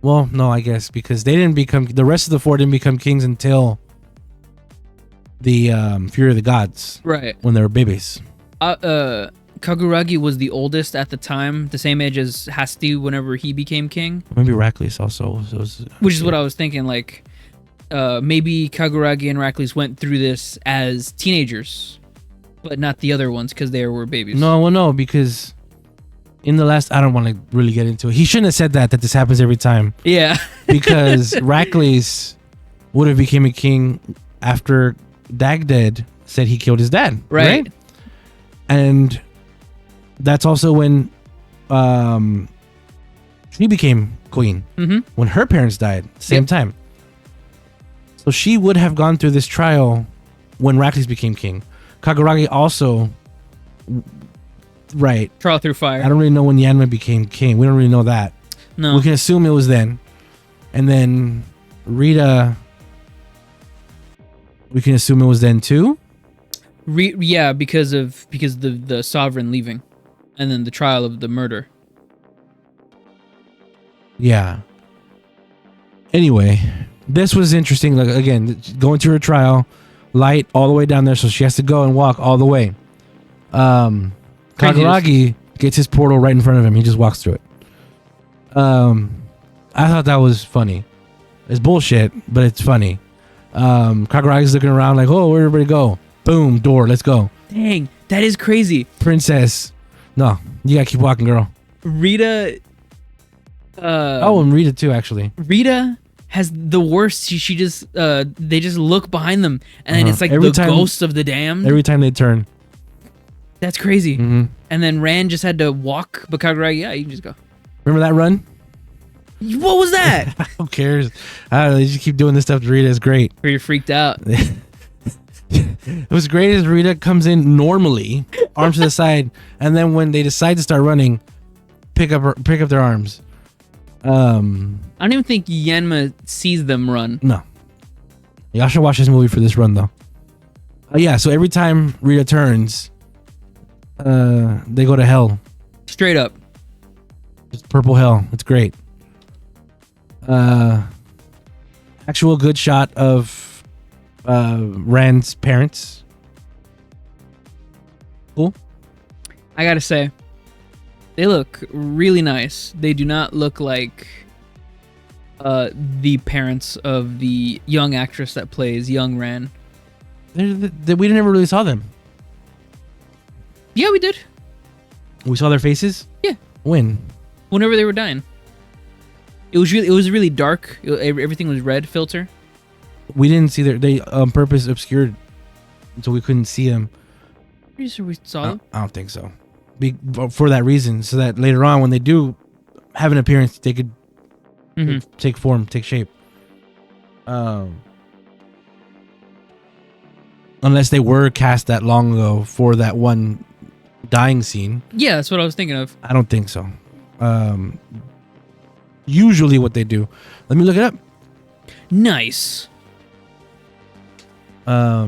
Well, no, I guess because they didn't become the rest of the four didn't become kings until the Fury of the Gods, right? When they were babies. Kaguragi was the oldest at the time, the same age as Hasti whenever he became king. Maybe Rackless also which is what I was thinking. Like, maybe Kaguragi and Rackless went through this as teenagers, but not the other ones because they were babies. No, because in the last, I don't want to really get into it. He shouldn't have said that this happens every time. Yeah. Because Rackless would have became a king after Dagdead said he killed his dad. Right. And that's also when she became queen. Mm-hmm. When her parents died, same time. So she would have gone through this trial when Rackless became king. Kaguragi also, right. Trial through fire. I don't really know when Yanma became king. We don't really know that. No. We can assume it was then. And then Rita, we can assume it was then too. Yeah, because the sovereign leaving, and then the trial of the murder. Yeah. Anyway, this was interesting. Like again, going to her trial, light all the way down there, so she has to go and walk all the way. Kaguragi gets his portal right in front of him. He just walks through it. I thought that was funny. It's bullshit, but it's funny. Kaguragi's looking around like, oh, where'd everybody go? Boom, door, let's go. Dang, that is crazy. Princess. No, you gotta keep walking, girl. Rita. And Rita too, actually. Rita has the worst. She just they just look behind them, and then it's like Every the time- ghosts of the damned. Every time they turn. That's crazy. Mm-hmm. And then Ran just had to walk, but Kaguragi, yeah, you can just go. Remember that run? What was that? Who cares? I don't know. They just keep doing this stuff to Rita. It's great. Or you're freaked out. It was great as Rita comes in normally, arms to the side, and then when they decide to start running, pick up their arms. I don't even think Yanma sees them run. No. Y'all should watch this movie for this run though. Yeah, so every time Rita turns, they go to hell. Straight up. Just purple hell. It's great. Actual good shot of Rand's parents. Cool. I gotta say, they look really nice. They do not look like the parents of the young actress that plays young Ran. We never really saw them. Yeah, we did. We saw their faces? Yeah. When? Whenever they were dying. It was really dark. Everything was red filter. We didn't see they on purpose obscured so we couldn't see them. Pretty sure we saw them. I don't think so. For that reason, so that later on when they do have an appearance, they could take form, take shape. Unless they were cast that long ago for that one dying scene. Yeah, that's what I was thinking of. I don't think so. Usually what they do. Let me look it up. Nice. I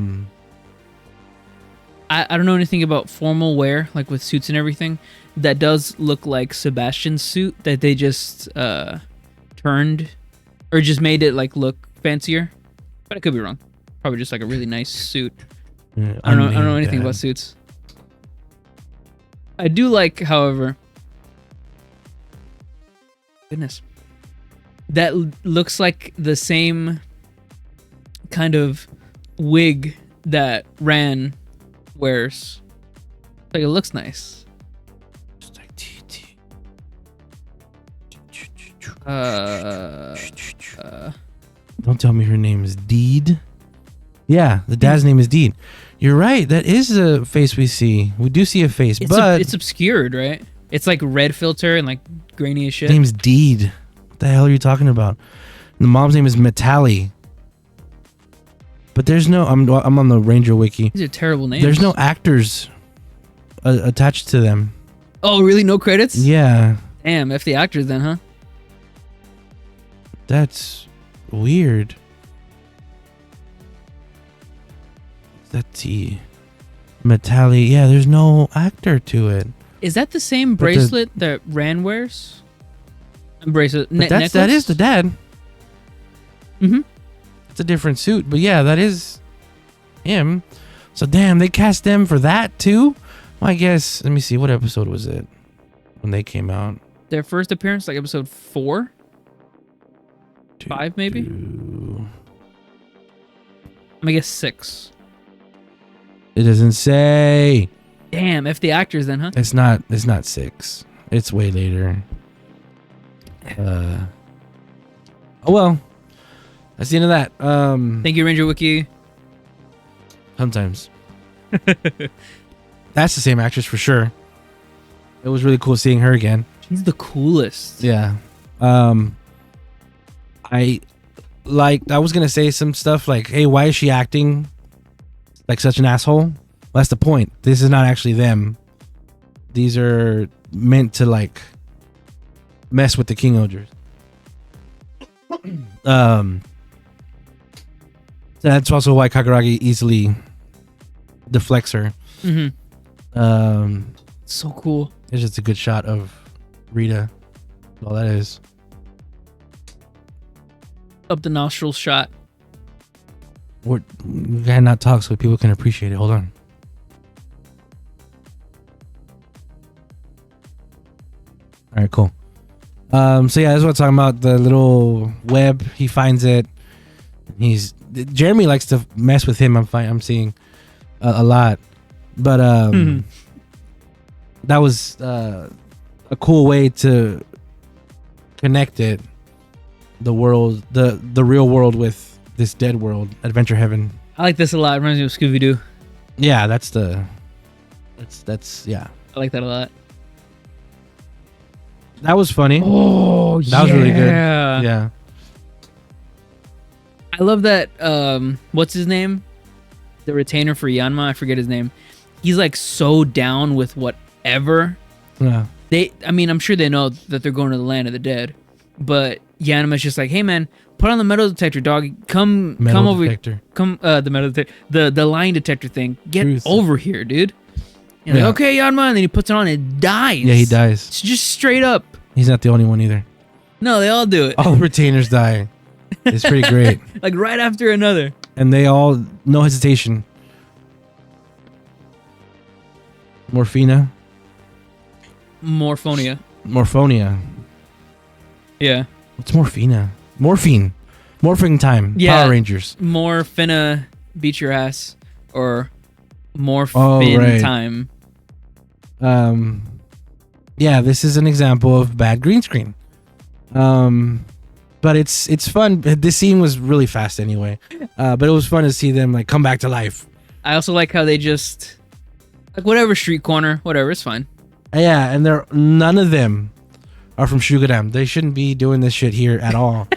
don't know anything about formal wear, like with suits and everything. That does look like Sebastian's suit that they just turned or just made it like look fancier. But I could be wrong. Probably just like a really nice suit. I don't know anything about suits. I do like, however, goodness, that looks like the same kind of wig that Ran wears. Like it looks nice. Just like TT. Don't tell me her name is Deed. Yeah, the dad's name is Deed. You're right. That is a face we see. We do see a face, but it's obscured, right? It's like red filter and like grainy as shit. his name's Deed. What the hell are you talking about? The mom's name is Metali. But there's no. I'm on the Ranger Wiki. These are terrible names. There's no actors attached to them. Oh, really? No credits? Yeah, Damn, F the actors then, huh? that's weird. That's Metali. Yeah, there's no actor to it. Is that the same But bracelet that Ran wears? Bracelet. But that is the dad. Mm-hmm. It's a different suit, but yeah, that is him. So damn, they cast them for that too. Well, I guess. Let me see. What episode was it when they came out? Their first appearance, like episode 4, 5, maybe. I guess 6. It doesn't say. Damn, F the actors then, huh? It's not 6. It's way later. Oh well. That's the end of that. Thank you, Ranger Wiki. Sometimes. That's the same actress for sure. It was really cool seeing her again. She's the coolest. Yeah. I was gonna say some stuff like, hey, why is she acting like such an asshole? Well, that's the point. This is not actually them. These are meant to like mess with the King-Ohgers. That's also why Kakaragi easily deflects her. So cool. It's just a good shot of Rita. All that is. Up the nostril shot. We gotta not talk so people can appreciate it. Hold on. All right, cool. So yeah, that's what I'm talking about. The little web, he finds it. Jeremy likes to mess with him. I'm seeing a lot, but that was a cool way to connect it. The world, the real world with this dead world, Adventure Heaven. I like this a lot. It reminds me of Scooby Doo. Yeah, that's yeah. I like that a lot. That was funny. Oh, that was really good. Yeah. I love that. What's his name? The retainer for Yanma. I forget his name. He's like so down with whatever. Yeah. I'm sure they know that they're going to the land of the dead, but Yanma's just like, hey man, put on the metal detector, dog. Come over here. The metal detector, the line detector thing. Get over here, dude. And like, okay, Yanma, and then he puts it on and dies. Yeah, he dies. It's just straight up. He's not the only one either. No, they all do it. All the retainers die. It's pretty great. Like right after another. And they all, no hesitation. Morphina. Morphonia. Yeah. What's Morphina? Morphine. Morphing time. Yeah. Power Rangers. More finna beat your ass or more fin time. Yeah, this is an example of bad green screen. But it's fun. This scene was really fast anyway. But it was fun to see them like come back to life. I also like how they just like whatever street corner, whatever, it's fine. Yeah, and none of them are from Shugadam. They shouldn't be doing this shit here at all.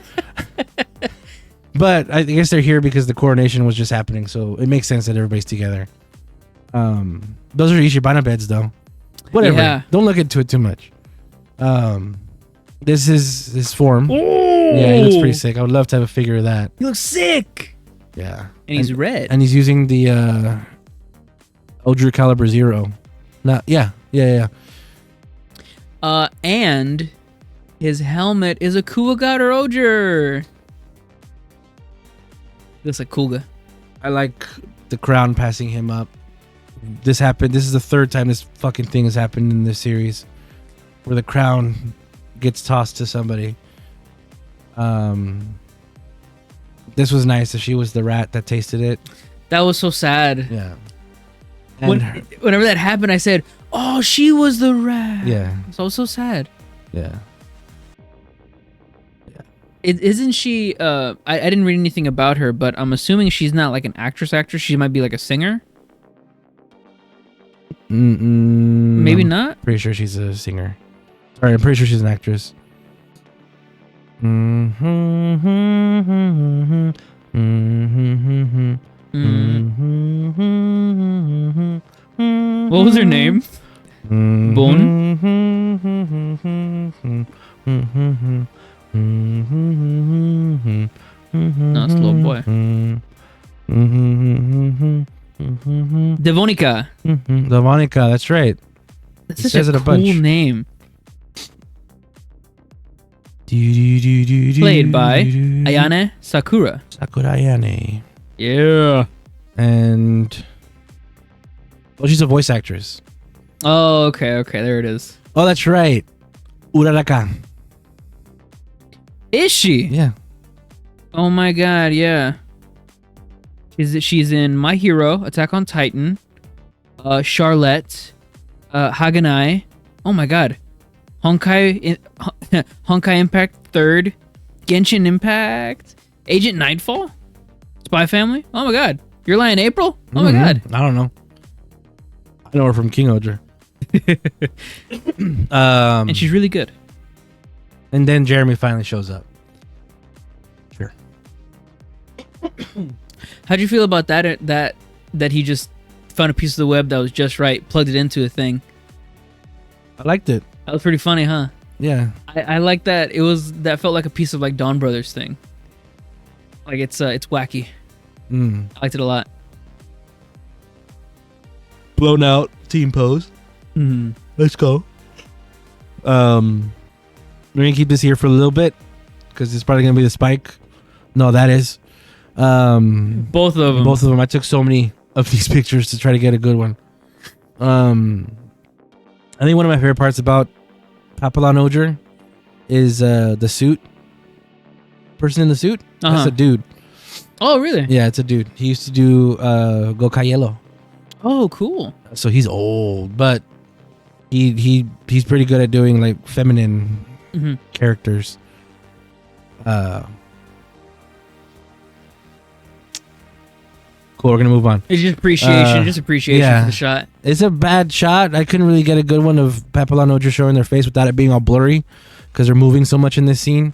But I guess they're here because the coronation was just happening, so it makes sense that everybody's together. Those are Ishibana beds though. Whatever. Yeah. Don't look into it too much. This is his form. Ooh. Yeah, he looks pretty sick. I would love to have a figure of that. He looks sick. Yeah. And he's red. And he's using the Ohger Caliber 0. Yeah. And his helmet is a Kuwagata Ohger. Looks like Kuga. I like the crown passing him up. This happened. This is the third time this fucking thing has happened in this series, where the crown gets tossed to somebody. This was nice that she was the rat that tasted it. That was so sad. Yeah. Whenever that happened, I said, "Oh, she was the rat." Yeah. So sad. Yeah. Isn't she? I didn't read anything about her, but I'm assuming she's not like an actress. She might be like a singer. Maybe not. Pretty sure she's a singer. Sorry, I'm pretty sure she's an actress. What was her name? Bone? No, it's a little boy. Devonica. Devonica, that's right. That's such a cool name. Played by Ayane Sakura. Sakura Ayane. Yeah. And she's a voice actress. Oh, okay, there it is. Oh, that's right. Uraraka. Is she? Yeah. Oh my god, yeah. She's in My Hero, Attack on Titan, Charlotte, Haganai. Oh my god. Honkai Impact 3rd, Genshin Impact, Agent Nightfall, Spy Family. Oh my God, Your Lie in April. Oh my God. I don't know. I know her from King-Ohger. And she's really good. And then Jeremy finally shows up. Sure. How'd you feel about that he just found a piece of the web that was just right, plugged it into a thing? I liked it. That was pretty funny, huh? Yeah. I like that. That felt like a piece of like Dawn Brothers thing. Like it's wacky. I liked it a lot. Blown out team pose. Let's go. We're gonna keep this here for a little bit because it's probably gonna be the spike. No, that is. Both of them. Both of them. I took so many of these pictures to try to get a good one. I think one of my favorite parts about Papillon-Ohger is the suit. Person in the suit. That's a dude. Oh, really? Yeah, it's a dude. He used to do Gotchard. Oh, cool. So he's old, but he's pretty good at doing like feminine characters. Cool. We're gonna move on. It's just appreciation, for the shot. It's a bad shot. I couldn't really get a good one of Papillon-Ohger showing their face without it being all blurry because they're moving so much in this scene.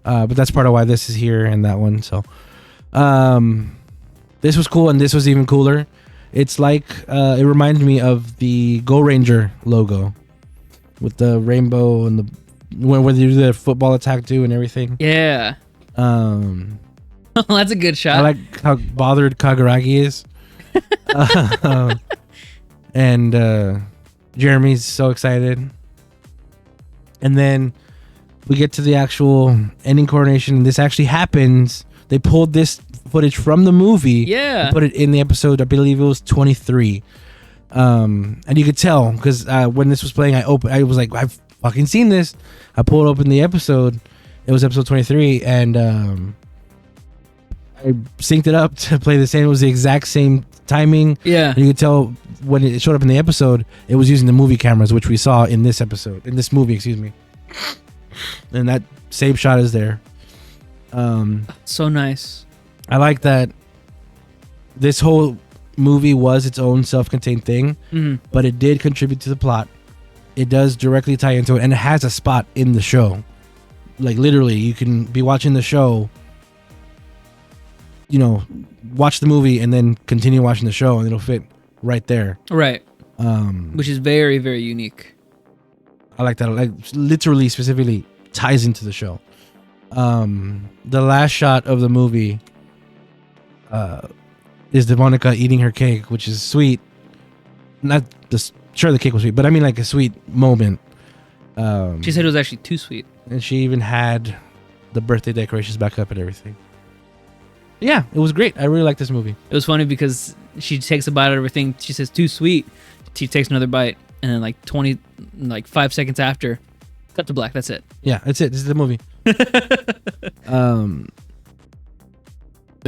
But that's part of why this is here and that one. So, this was cool, and this was even cooler. It's like it reminds me of the Go Ranger logo with the rainbow and the where they do the football attack too and everything. Yeah. That's a good shot. I like how bothered Kaguragi is. And Jeremy's so excited. And then we get to the actual ending coronation, and this actually happens. They pulled this footage from the movie. Yeah. And put it in the episode. I believe it was 23. And you could tell because when this was playing, I was like, I've fucking seen this. I pulled open the episode. It was episode 23, and I synced it up to play the same. It was the exact same timing. Yeah. And you could tell when it showed up in the episode, it was using the movie cameras, which we saw in this episode, in this movie, excuse me. And that same shot is there. So nice. I like that this whole movie was its own self-contained thing, but it did contribute to the plot. It does directly tie into it, and it has a spot in the show. Like literally, you can be watching the show, watch the movie and then continue watching the show, and it'll fit right there. Right. Which is very, very unique. I like that. Like literally, specifically ties into the show. The last shot of the movie is Devonica eating her cake, which is sweet. Sure, the cake was sweet, but I mean like a sweet moment. She said it was actually too sweet. And she even had the birthday decorations back up and everything. Yeah, it was great. I really like this movie. It was funny because she takes a bite out of everything. She says, too sweet. She takes another bite. And then 5 seconds after, cut to black. That's it. Yeah, that's it. This is the movie. It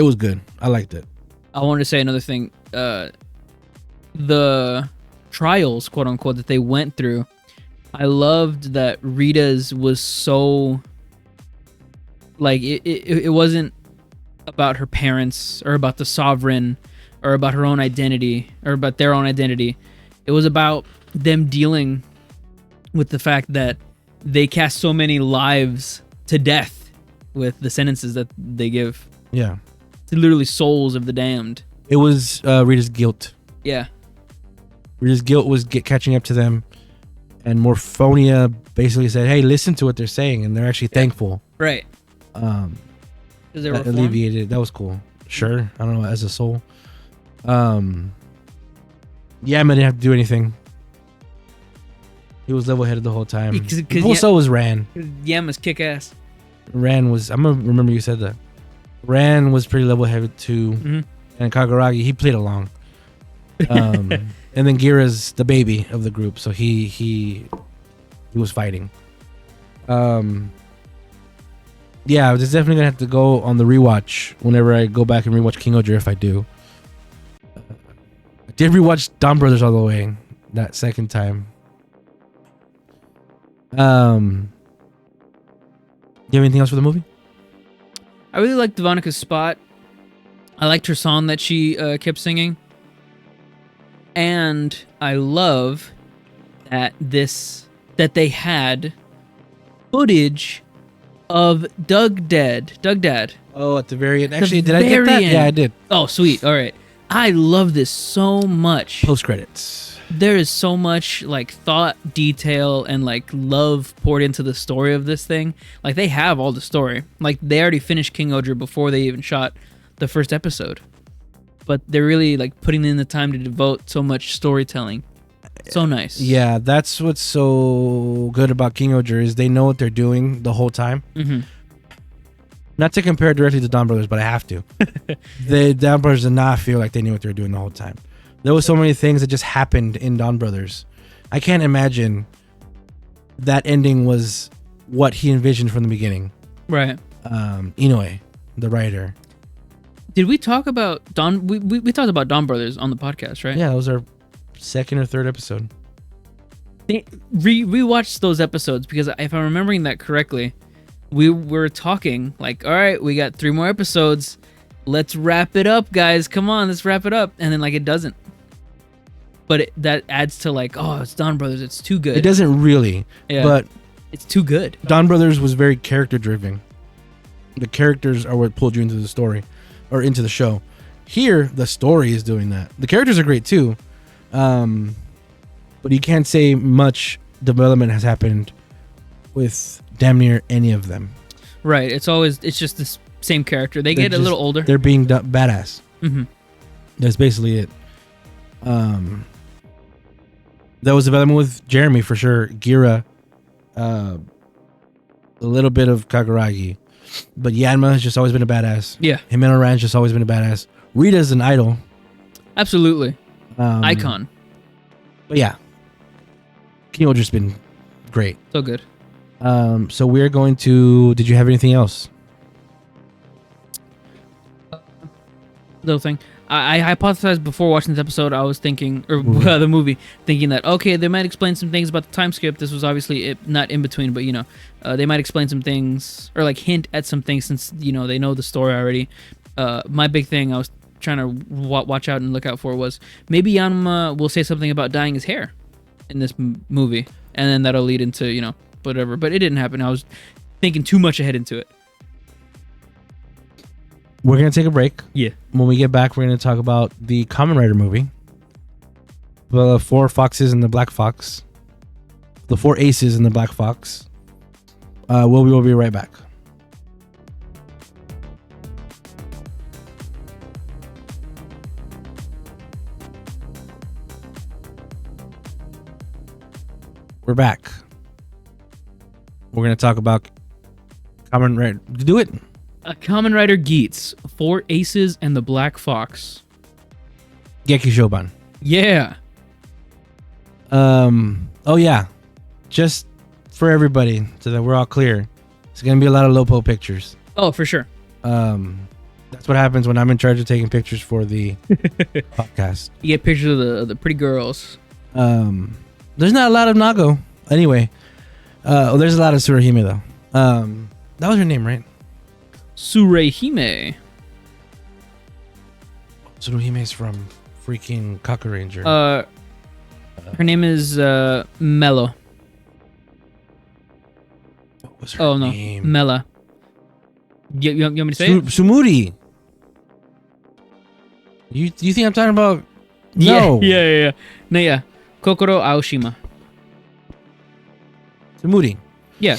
was good. I liked it. I wanted to say another thing. The trials, quote unquote, that they went through. I loved that Rita's was so... Like, it wasn't about her parents or about the sovereign or about her own identity or about their own identity. It was about them dealing with the fact that they cast so many lives to death with the sentences that they give. Yeah. It's literally souls of the damned. It was Rita's guilt. Yeah. Rita's guilt was catching up to them, and Morphonia basically said, hey, listen to what they're saying, and they're actually thankful. Right. That alleviated. That was cool. Sure. I don't know, as a soul. Yama didn't have to do anything. He was level-headed the whole time. So was Ran. Yama's kick-ass. Ran was... I'm going to remember you said that. Ran was pretty level-headed too. And Kaguragi, he played along. And then Gira's the baby of the group, so he was fighting. Yeah, it's definitely gonna have to go on the rewatch whenever I go back and rewatch King-Ohger if I do. I did rewatch Dawn Brothers all the way that second time. You have anything else for the movie? I really liked Devonica's spot. I liked her song that she kept singing. And I love that they had footage of Doug Dad. Oh, at the very end. Actually, did I get that? End. Yeah, I did. Oh, sweet. All right. I love this so much. Post credits. There is so much like thought, detail, and like love poured into the story of this thing. Like they have all the story. Like they already finished King-Ohger before they even shot the first episode. But they're really like putting in the time to devote so much storytelling. So nice. Yeah, that's what's so good about King-Ohger is they know what they're doing the whole time. Mm-hmm. Not to compare directly to Dawn Brothers, but I have to. The Dawn Brothers did not feel like they knew what they were doing the whole time. There was so many things that just happened in Dawn Brothers. I can't imagine that ending was what he envisioned from the beginning. Right. Inoue, the writer. Did we talk about Dawn? We talked about Dawn Brothers on the podcast, right? Yeah, that was our second or third episode. Rewatched those episodes because if I'm remembering that correctly, we were talking like, all right, we got 3 more episodes. Let's wrap it up, guys. Come on, let's wrap it up. And then like it doesn't. But that adds to like, oh, it's Dawn Brothers. It's too good. It doesn't really. Yeah. But it's too good. Dawn Brothers was very character driven. The characters are what pulled you into the story or into the show. Here, the story is doing that. The characters are great too. But you can't say much development has happened with damn near any of them. Right. It's just the same character. They're get a little older. They're being badass. Mm-hmm. That's basically it. That was development with Jeremy for sure. Gira, a little bit of Kaguragi, but Yanma has just always been a badass. Yeah. Himeno Ran's just always been a badass. Rita's an idol. Absolutely. Icon. But yeah, King-Ohger's been great. So good. So we're going to. Did you have anything else? Little thing. I hypothesized before watching this episode. I was thinking, or the movie, thinking that okay, they might explain some things about the time skip. This was obviously not in between, but they might explain some things or like hint at some things since they know the story already. My big thing I was trying to watch out and look out for was maybe Yanma will say something about dyeing his hair in this movie, and then that'll lead into whatever. But it didn't happen. I was thinking too much ahead into it. We're going to take a break. Yeah. When we get back, we're going to talk about the Kamen Rider movie. The 4 foxes and the black fox. The 4 aces and the black fox. We'll be right back. We're back. We're going to talk about Kamen Rider. Do it. A Kamen Rider Geats, 4 aces and the black fox. Geki Shoban. Yeah. Oh yeah. Just for everybody, so that we're all clear. It's gonna be a lot of Lopo pictures. Oh, for sure. That's what happens when I'm in charge of taking pictures for the podcast. You get pictures of the pretty girls. There's not a lot of Nago. Anyway. There's a lot of Tsuruhime though. That was her name, right? Tsuruhime. Tsuruhime's from freaking Kaku Ranger. Her name is Mello. What was her name? No, Mela. You want me to say it? Sumuri. You think I'm talking about? No. Yeah. No, yeah. Kokoro Aoshima. Sumuri. Yeah.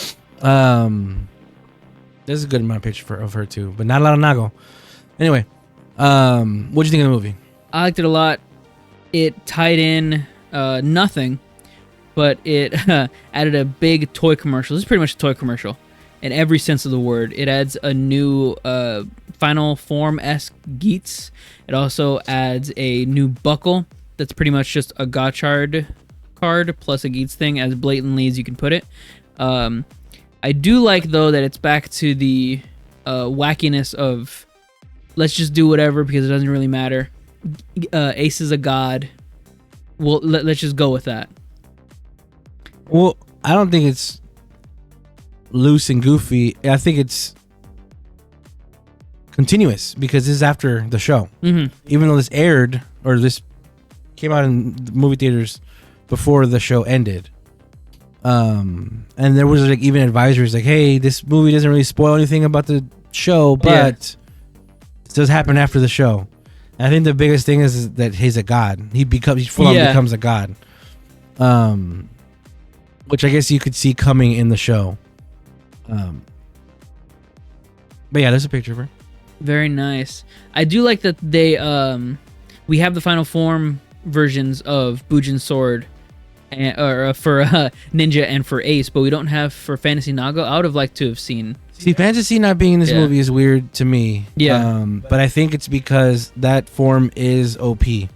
There's a good amount of pictures of her too, but not a lot of Nago. Anyway, what'd you think of the movie? I liked it a lot. It tied in nothing, but it added a big toy commercial. This is pretty much a toy commercial in every sense of the word. It adds a new Final Form-esque Geats. It also adds a new buckle that's pretty much just a gotchard card plus a Geats thing, as blatantly as you can put it. I do like, though, that it's back to the wackiness of let's just do whatever because it doesn't really matter. Ace is a god. Well, let's just go with that. Well, I don't think it's loose and goofy. I think it's continuous because this is after the show. Mm-hmm. Even though this aired or this came out in the movie theaters before the show ended. And there was like even advisories like, hey, this movie doesn't really spoil anything about the show, but it does happen after the show. And I think the biggest thing is that he's a god. He full on becomes a god. Which I guess you could see coming in the show. But yeah, there's a picture of her. Very nice. I do like that they we have the final form versions of Bujin's sword for Ninja and for Ace, but we don't have for Fantasy Naga. I would have liked to have seen. See, Fantasy not being in this movie is weird to me. Yeah. But I think it's because that form is OP. You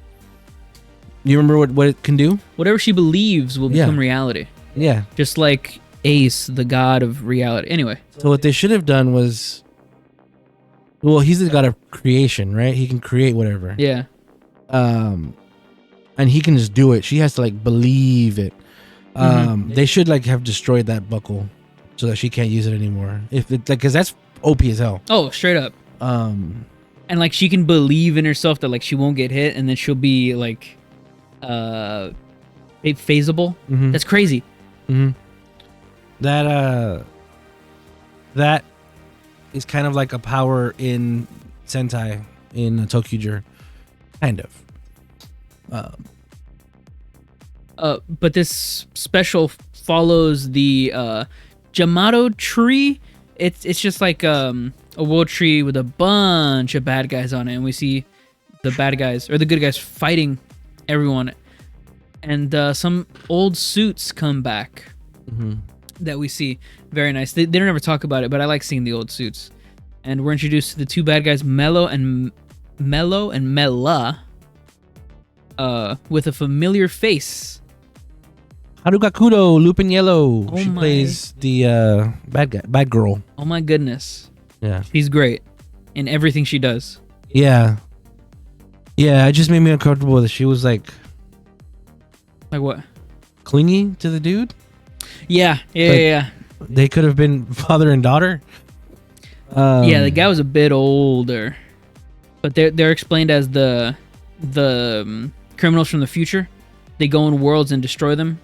remember what it can do? Whatever she believes will become reality. Yeah. Just like Ace, the god of reality. Anyway. So what they should have done was, well, he's the god of creation, right? He can create whatever. Yeah. And he can just do it. She has to like believe it. They should like have destroyed that buckle so that she can't use it anymore. If it like, cause that's OP as hell. Oh, straight up. And like she can believe in herself that like she won't get hit, and then she'll be like, phaseable. That's crazy. That is kind of like a power in Sentai in Tokyo, kind of. But this special follows the Yamato tree. It's just like a world tree with a bunch of bad guys on it, and we see the bad guys or the good guys fighting everyone, and some old suits come back that we see. Very nice. They don't ever talk about it, but I like seeing the old suits. And we're introduced to the two bad guys, Mello and Mella, with a familiar face. Harukakudo, Lupin Yellow. Oh she my. plays the bad girl. Oh my goodness. Yeah. She's great in everything she does. Yeah. Yeah, it just made me uncomfortable that she was like what? Clingy to the dude. Yeah. They could have been father and daughter. Yeah, the guy was a bit older, but they're explained as the criminals from the future. They go in worlds and destroy them.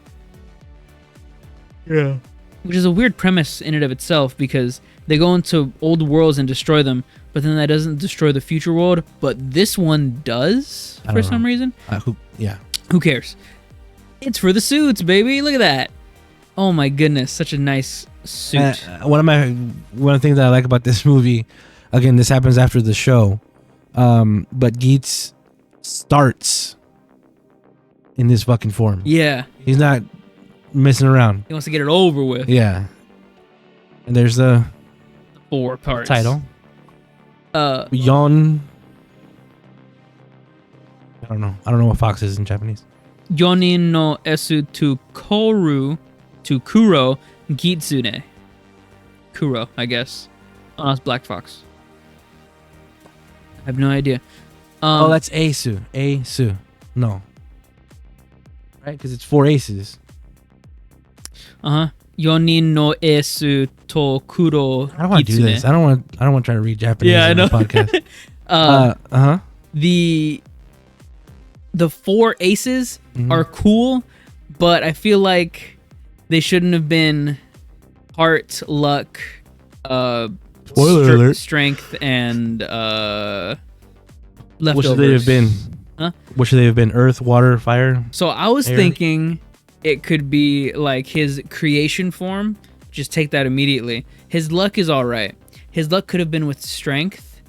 Yeah. Which is a weird premise in and of itself, because they go into old worlds and destroy them, but then that doesn't destroy the future world. But this one does for some reason. Who cares? It's for the suits, baby. Look at that. Oh my goodness, such a nice suit. One of the things that I like about this movie, again, this happens after the show, but Geats starts in this fucking form. Yeah. He's not messing around. He wants to get it over with. Yeah. And there's the 4 parts. Title. Yon. I don't know what fox is in Japanese. Yonin no esu to Kuro Gitsune. Kuro, I guess. Oh, it's Black Fox. I have no idea. That's Asu. Asu. No. Right? Because it's 4 aces. Yonin no esu to Kuro Gitsune. I don't want to do this. I don't want to try to read Japanese on the podcast. The 4 aces are cool, but I feel like they shouldn't have been heart, luck, Spoiler alert. strength, and leftovers. What should they have been? What should they have been? Earth, water, fire? So I was air? thinking it could be like his creation form. Just take that immediately. His luck is all right. His luck could have been with strength.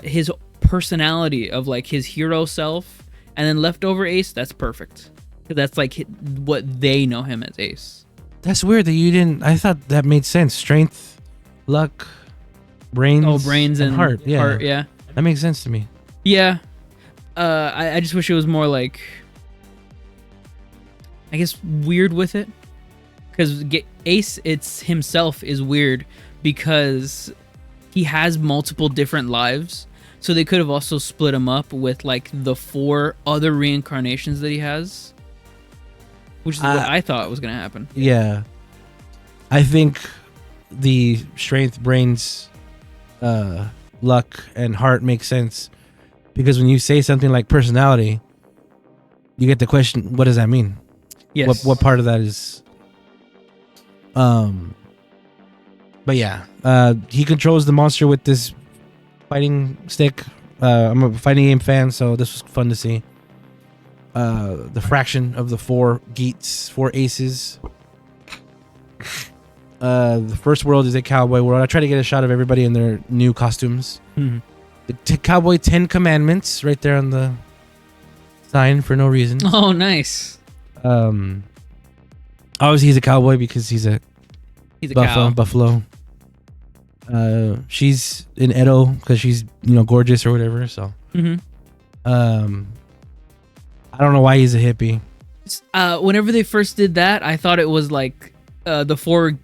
His personality of like his hero self, and then leftover ace. That's perfect. That's like what they know him as Ace. That's weird that you didn't. I thought that made sense. Strength, luck, brains. Oh, brains and heart. Yeah. Heart, yeah. That makes sense to me. Yeah. I just wish it was more like, I guess, weird with it. Because Ace, it's himself is weird because he has multiple different lives. So they could have also split him up with like the 4 other reincarnations that he has. Which is what I thought was going to happen. Yeah. I think the strength, brains, luck and heart make sense, because when you say something like personality, you get the question, what does that mean? Yes. What part of that is? But yeah, he controls the monster with this fighting stick. I'm a fighting game fan, so this was fun to see. The fraction of the 4 Geats, 4 aces. The first world is a cowboy world. I try to get a shot of everybody in their new costumes. Mm-hmm. The cowboy 10 commandments right there on the sign for no reason. Oh, nice. Obviously he's a cowboy because he's a cow. buffalo. She's in Edo because she's gorgeous or whatever. So I don't know why he's a hippie. Whenever they first did that, I thought it was like the 4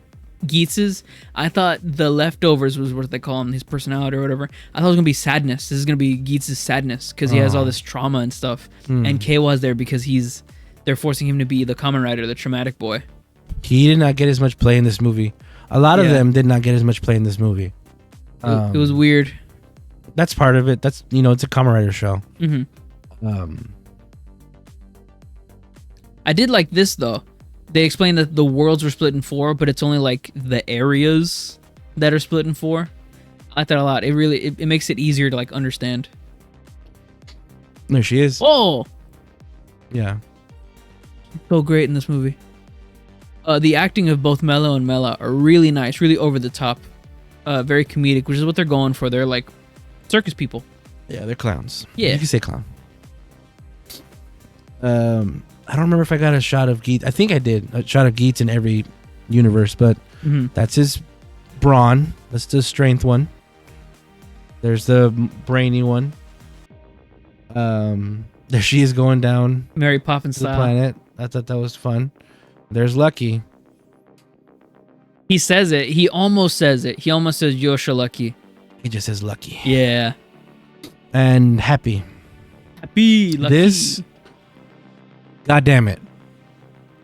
Geatses. I thought the leftovers was what they call him, his personality or whatever. I thought it was gonna be sadness. This is gonna be Geats' sadness because he has all this trauma and stuff. And Keiwa's there because they're forcing him to be the Kamen Rider, the traumatic boy. He did not get as much play in this movie. A lot of them did not get as much play in this movie. It was weird. That's part of it. That's it's a Kamen Rider show. I did like this though. They explained that the worlds were split in 4, but it's only like the areas that are split in 4. I like that a lot. It really it makes it easier to like understand. There she is. Oh, yeah. So great in this movie. The acting of both Mello and Mela are really nice, really over the top, very comedic, which is what they're going for. They're like circus people. Yeah, they're clowns. Yeah, you can say clown. I don't remember if I got a shot of Geats. I think I did a shot of Geats in every universe, but that's his brawn. That's the strength one. There's the brainy one. There she is going down Mary Poppins the style. planet. I thought that was fun. There's Lucky. He says it. He almost says it. He almost says Yosha Lucky. He just says Lucky. Yeah. And Happy. Happy Lucky. This, God damn it,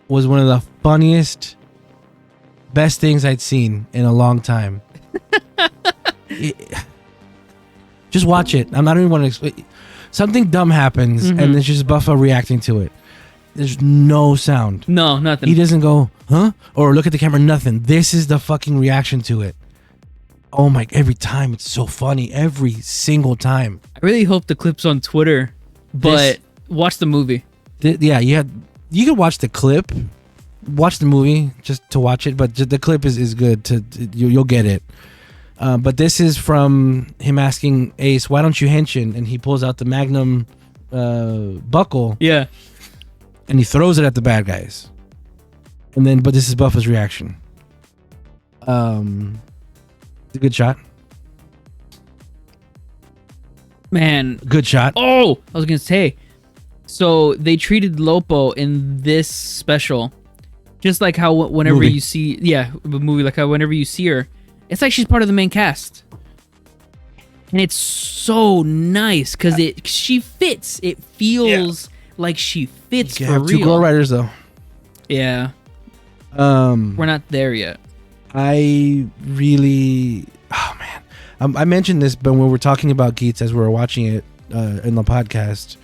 was one of the funniest, best things I'd seen in a long time. Just watch it. I don't even want to explain. Something dumb happens, and it's just Buffa reacting to it. There's no sound. No, nothing. He doesn't go, huh? Or look at the camera, nothing. This is the fucking reaction to it. Oh my, every time. It's so funny. Every single time. I really hope the clip's on Twitter, but watch the movie. Yeah, you can watch the clip, watch the movie just to watch it, but the clip is good. You'll get it. But this is from him asking Ace, "Why don't you henshin?" And he pulls out the Magnum buckle. Yeah, and he throws it at the bad guys. And then, but this is Buffa's reaction. It's a good shot. Man, good shot. Oh, I was gonna say. So they treated Lopo in this special, just like how whenever you see, the movie, like how whenever you see her, it's like she's part of the main cast, and it's so nice because she fits. It feels like she fits for real. 2 girl riders though. Yeah. We're not there yet. I really, oh man, I mentioned this, but when we were talking about Geats as we were watching it in the podcast.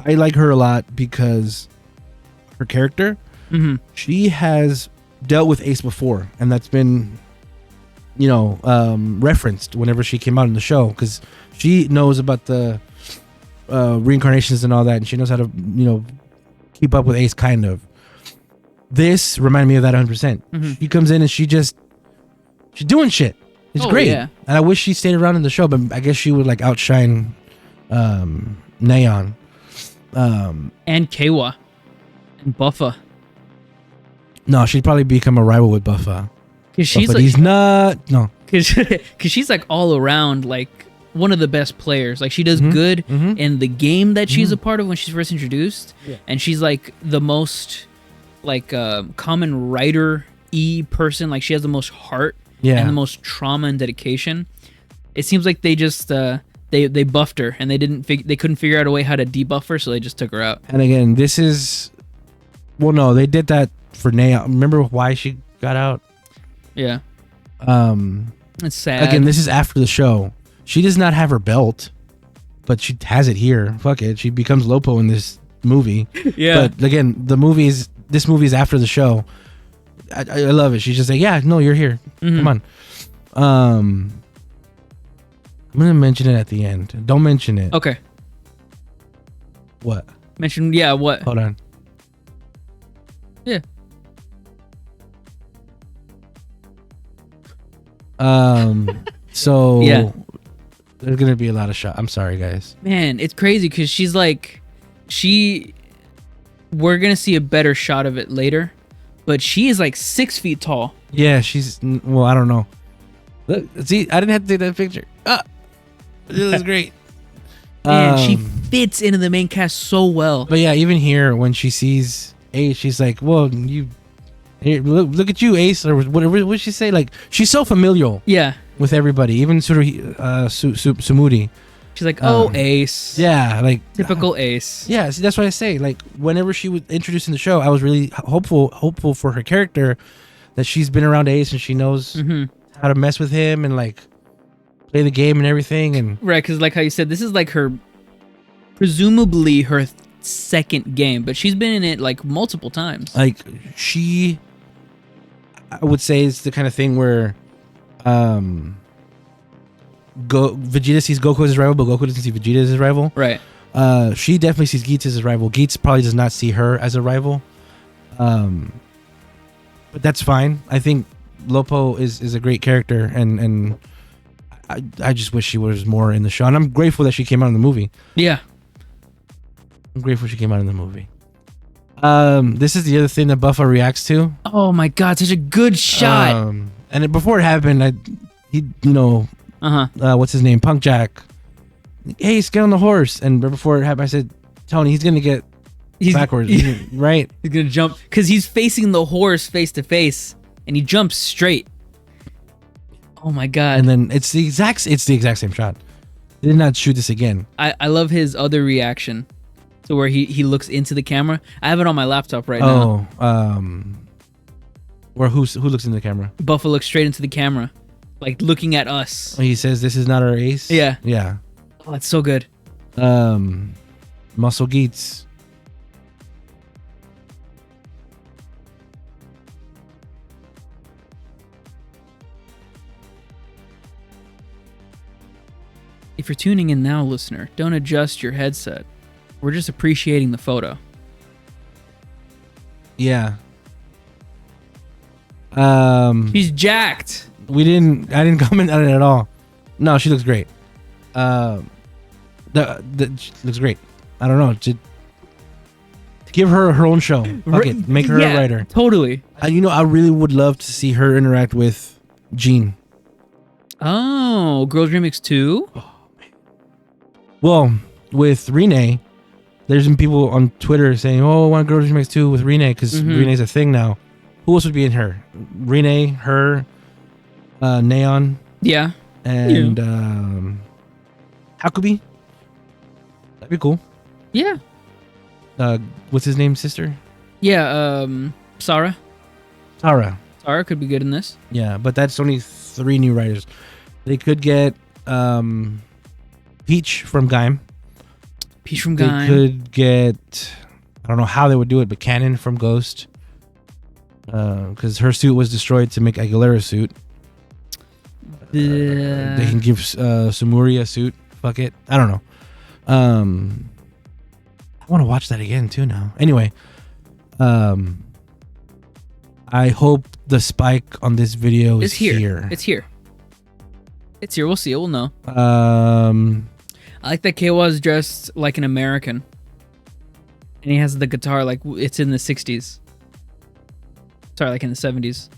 I like her a lot because her character, she has dealt with Ace before, and that's been, referenced whenever she came out in the show, because she knows about the reincarnations and all that, and she knows how to, keep up with Ace, kind of. This reminded me of that 100%. She comes in and she's doing shit. It's great. Yeah. And I wish she stayed around in the show, but I guess she would outshine Neon. And Keiwa and Buffa. No, she'd probably become a rival with Buffa. Cause she's Buffa, he's not. No, cause she's all around one of the best players. She does good in the game that she's a part of when she's first introduced, and she's the most Kamen Rider-y person. She has the most heart and the most trauma and dedication. It seems like they just they buffed her, and they couldn't figure out a way how to debuff her, so they just took her out. And again, this is, well, no, they did that for Naya. Remember why she got out? Yeah. It's sad. Again, this is after the show. She does not have her belt, but she has it here. Fuck it. She becomes Lopo in this movie. Yeah. But again, this movie is after the show. I love it. She's just like, yeah, no, you're here. Come on. I'm gonna mention it at the end. Don't mention it. Okay. What? Mention, yeah, what? Hold on. Yeah. So Yeah. there's gonna be a lot of shots. I'm sorry, guys. Man, it's crazy because she's like, we're gonna see a better shot of it later, but she is like 6 feet tall. Yeah, well, I don't know. Look, see, I didn't have to take that picture. This is great. Man, she fits into the main cast so well. But yeah, even here when she sees Ace, she's like, "Well, look at you, Ace," or whatever. What she say? Like, she's so familial. Yeah. With everybody, even sort of Sumudi. She's like, "Oh, Ace." Yeah, like typical Ace. Yeah, see, that's what I say. Like, whenever she was introduced in the show, I was really hopeful for her character, that she's been around Ace and she knows how to mess with him and like play the game and everything. And right, because like how you said, this is like presumably her second game, but she's been in it like multiple times. Like I would say it's the kind of thing where Vegeta sees Goku as his rival, but Goku doesn't see Vegeta as his rival. Right. She definitely sees Geats as his rival. Geats probably does not see her as a rival. But that's fine. I think Lopo is a great character, and I just wish she was more in the show. And I'm grateful that she came out in the movie. Yeah. I'm grateful she came out in the movie. This is the other thing that Buffa reacts to. Oh my god, such a good shot. And before it happened, what's his name? Punk Jack. Hey, get on the horse. And before it happened, I said, Tony, he's gonna get backwards, right? He's gonna jump because he's facing the horse face to face, and he jumps straight. Oh my god! And then it's the exact same shot. They did not shoot this again. I love his other reaction, so where he looks into the camera. I have it on my laptop right now. Where who looks into the camera? Buffa looks straight into the camera, like looking at us. He says, "This is not our ace." Yeah. Yeah. Oh, that's so good. Muscle Geats. If you're tuning in now, listener, don't adjust your headset. We're just appreciating the photo. Yeah. She's jacked. I didn't comment on it at all. No, she looks great. She looks great. I don't know. To give her own show. Fuck it. Make her a writer. Totally. I really would love to see her interact with Gene. Oh, Girls Remix 2? Well, with Rene, there's been people on Twitter saying, "Oh, I want Girls Remix 2 with Rene because Rene's a thing now." Who else would be in her? Rene, her, Neon. Yeah. And Hakubi. That'd be cool. Yeah. What's his name, sister? Yeah, Sarah. Sarah could be good in this. Yeah, but that's only 3 new writers. They could get Peach from Gaim. Peach from Gaim. They could get, I don't know how they would do it, but Cannon from Ghost. Because her suit was destroyed to make Aguilera's suit. They can give Sumuri a suit. Fuck it. I don't know. I want to watch that again too now. Anyway, I hope the spike on this video is here. It's here. It's here. We'll see it. We'll know. I like that Keiwa's dressed like an American. And he has the guitar like it's in the 60s. Sorry, like in the 70s.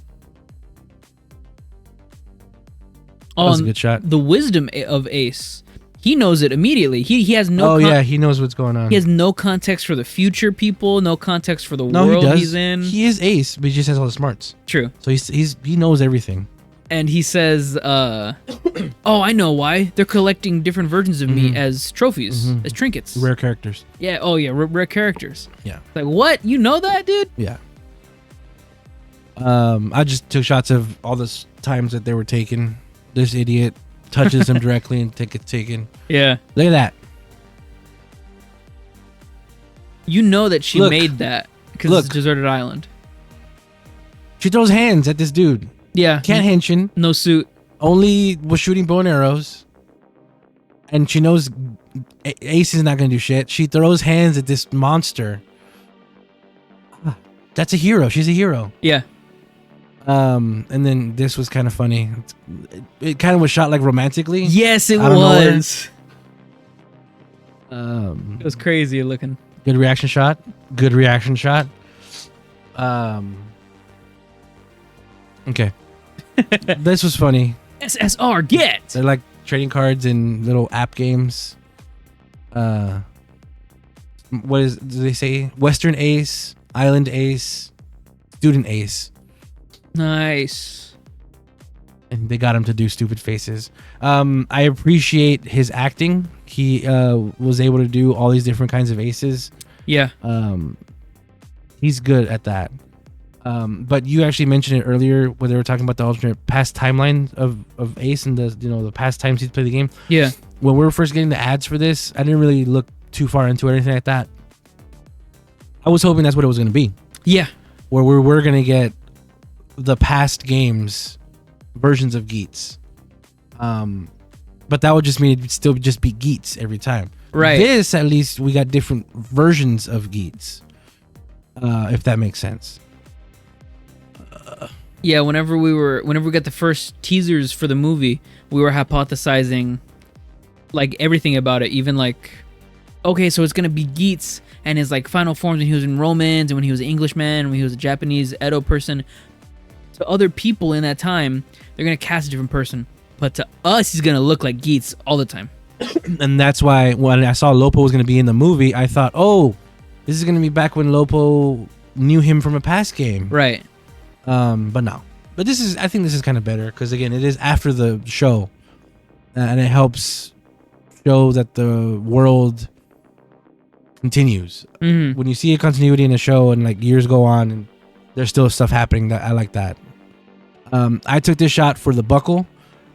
That was a good shot. The wisdom of Ace. He knows it immediately. He has no... he knows what's going on. He has no context for the future people, no context for the world he's in. He is Ace, but he just has all the smarts. True. So he knows everything. And he says, oh, I know why. They're collecting different versions of me as trophies, as trinkets. Rare characters. Yeah, rare characters. Yeah. Like, what? You know that, dude? Yeah. I just took shots of all the times that they were taken this idiot touches him directly and gets taken. Yeah. Look at that. You know that she made that because it's a deserted island. She throws hands at this dude. Yeah. Can't henshin. No suit. Only was shooting bow and arrows. And she knows Ace is not going to do shit. She throws hands at this monster. That's a hero. She's a hero. Yeah. And then this was kind of funny. It kind of was shot like romantically. Yes, it was. It was crazy looking. Good reaction shot. Good reaction shot. Okay. This was funny. SSR, get! They're like trading cards in little app games. What do they say? Western Ace, Island Ace, Student Ace. Nice. And they got him to do stupid faces. I appreciate his acting. He was able to do all these different kinds of aces. Yeah. He's good at that. But you actually mentioned it earlier when they were talking about the alternate past timeline of Ace and the past times he'd played the game. Yeah. When we were first getting the ads for this, I didn't really look too far into it or anything like that. I was hoping that's what it was going to be. Yeah. Where we were going to get the past games versions of Geats. But that would just mean it'd still just be Geats every time. Right. This, at least, we got different versions of Geats. If that makes sense. Yeah, whenever we got the first teasers for the movie, we were hypothesizing like everything about it, even like, okay, so it's gonna be Geats and his like final forms when he was in Romans and when he was an Englishman and when he was a Japanese Edo person. To other people in that time, they're gonna cast a different person, but to us, he's gonna look like Geats all the time. And that's why when I saw Lopo was gonna be in the movie, I thought, oh, this is gonna be back when Lopo knew him from a past game, right? But no. But I think this is kind of better because again, it is after the show, and it helps show that the world continues. Mm-hmm. When you see a continuity in a show and like years go on and there's still stuff happening, that I like that. I took this shot for the buckle.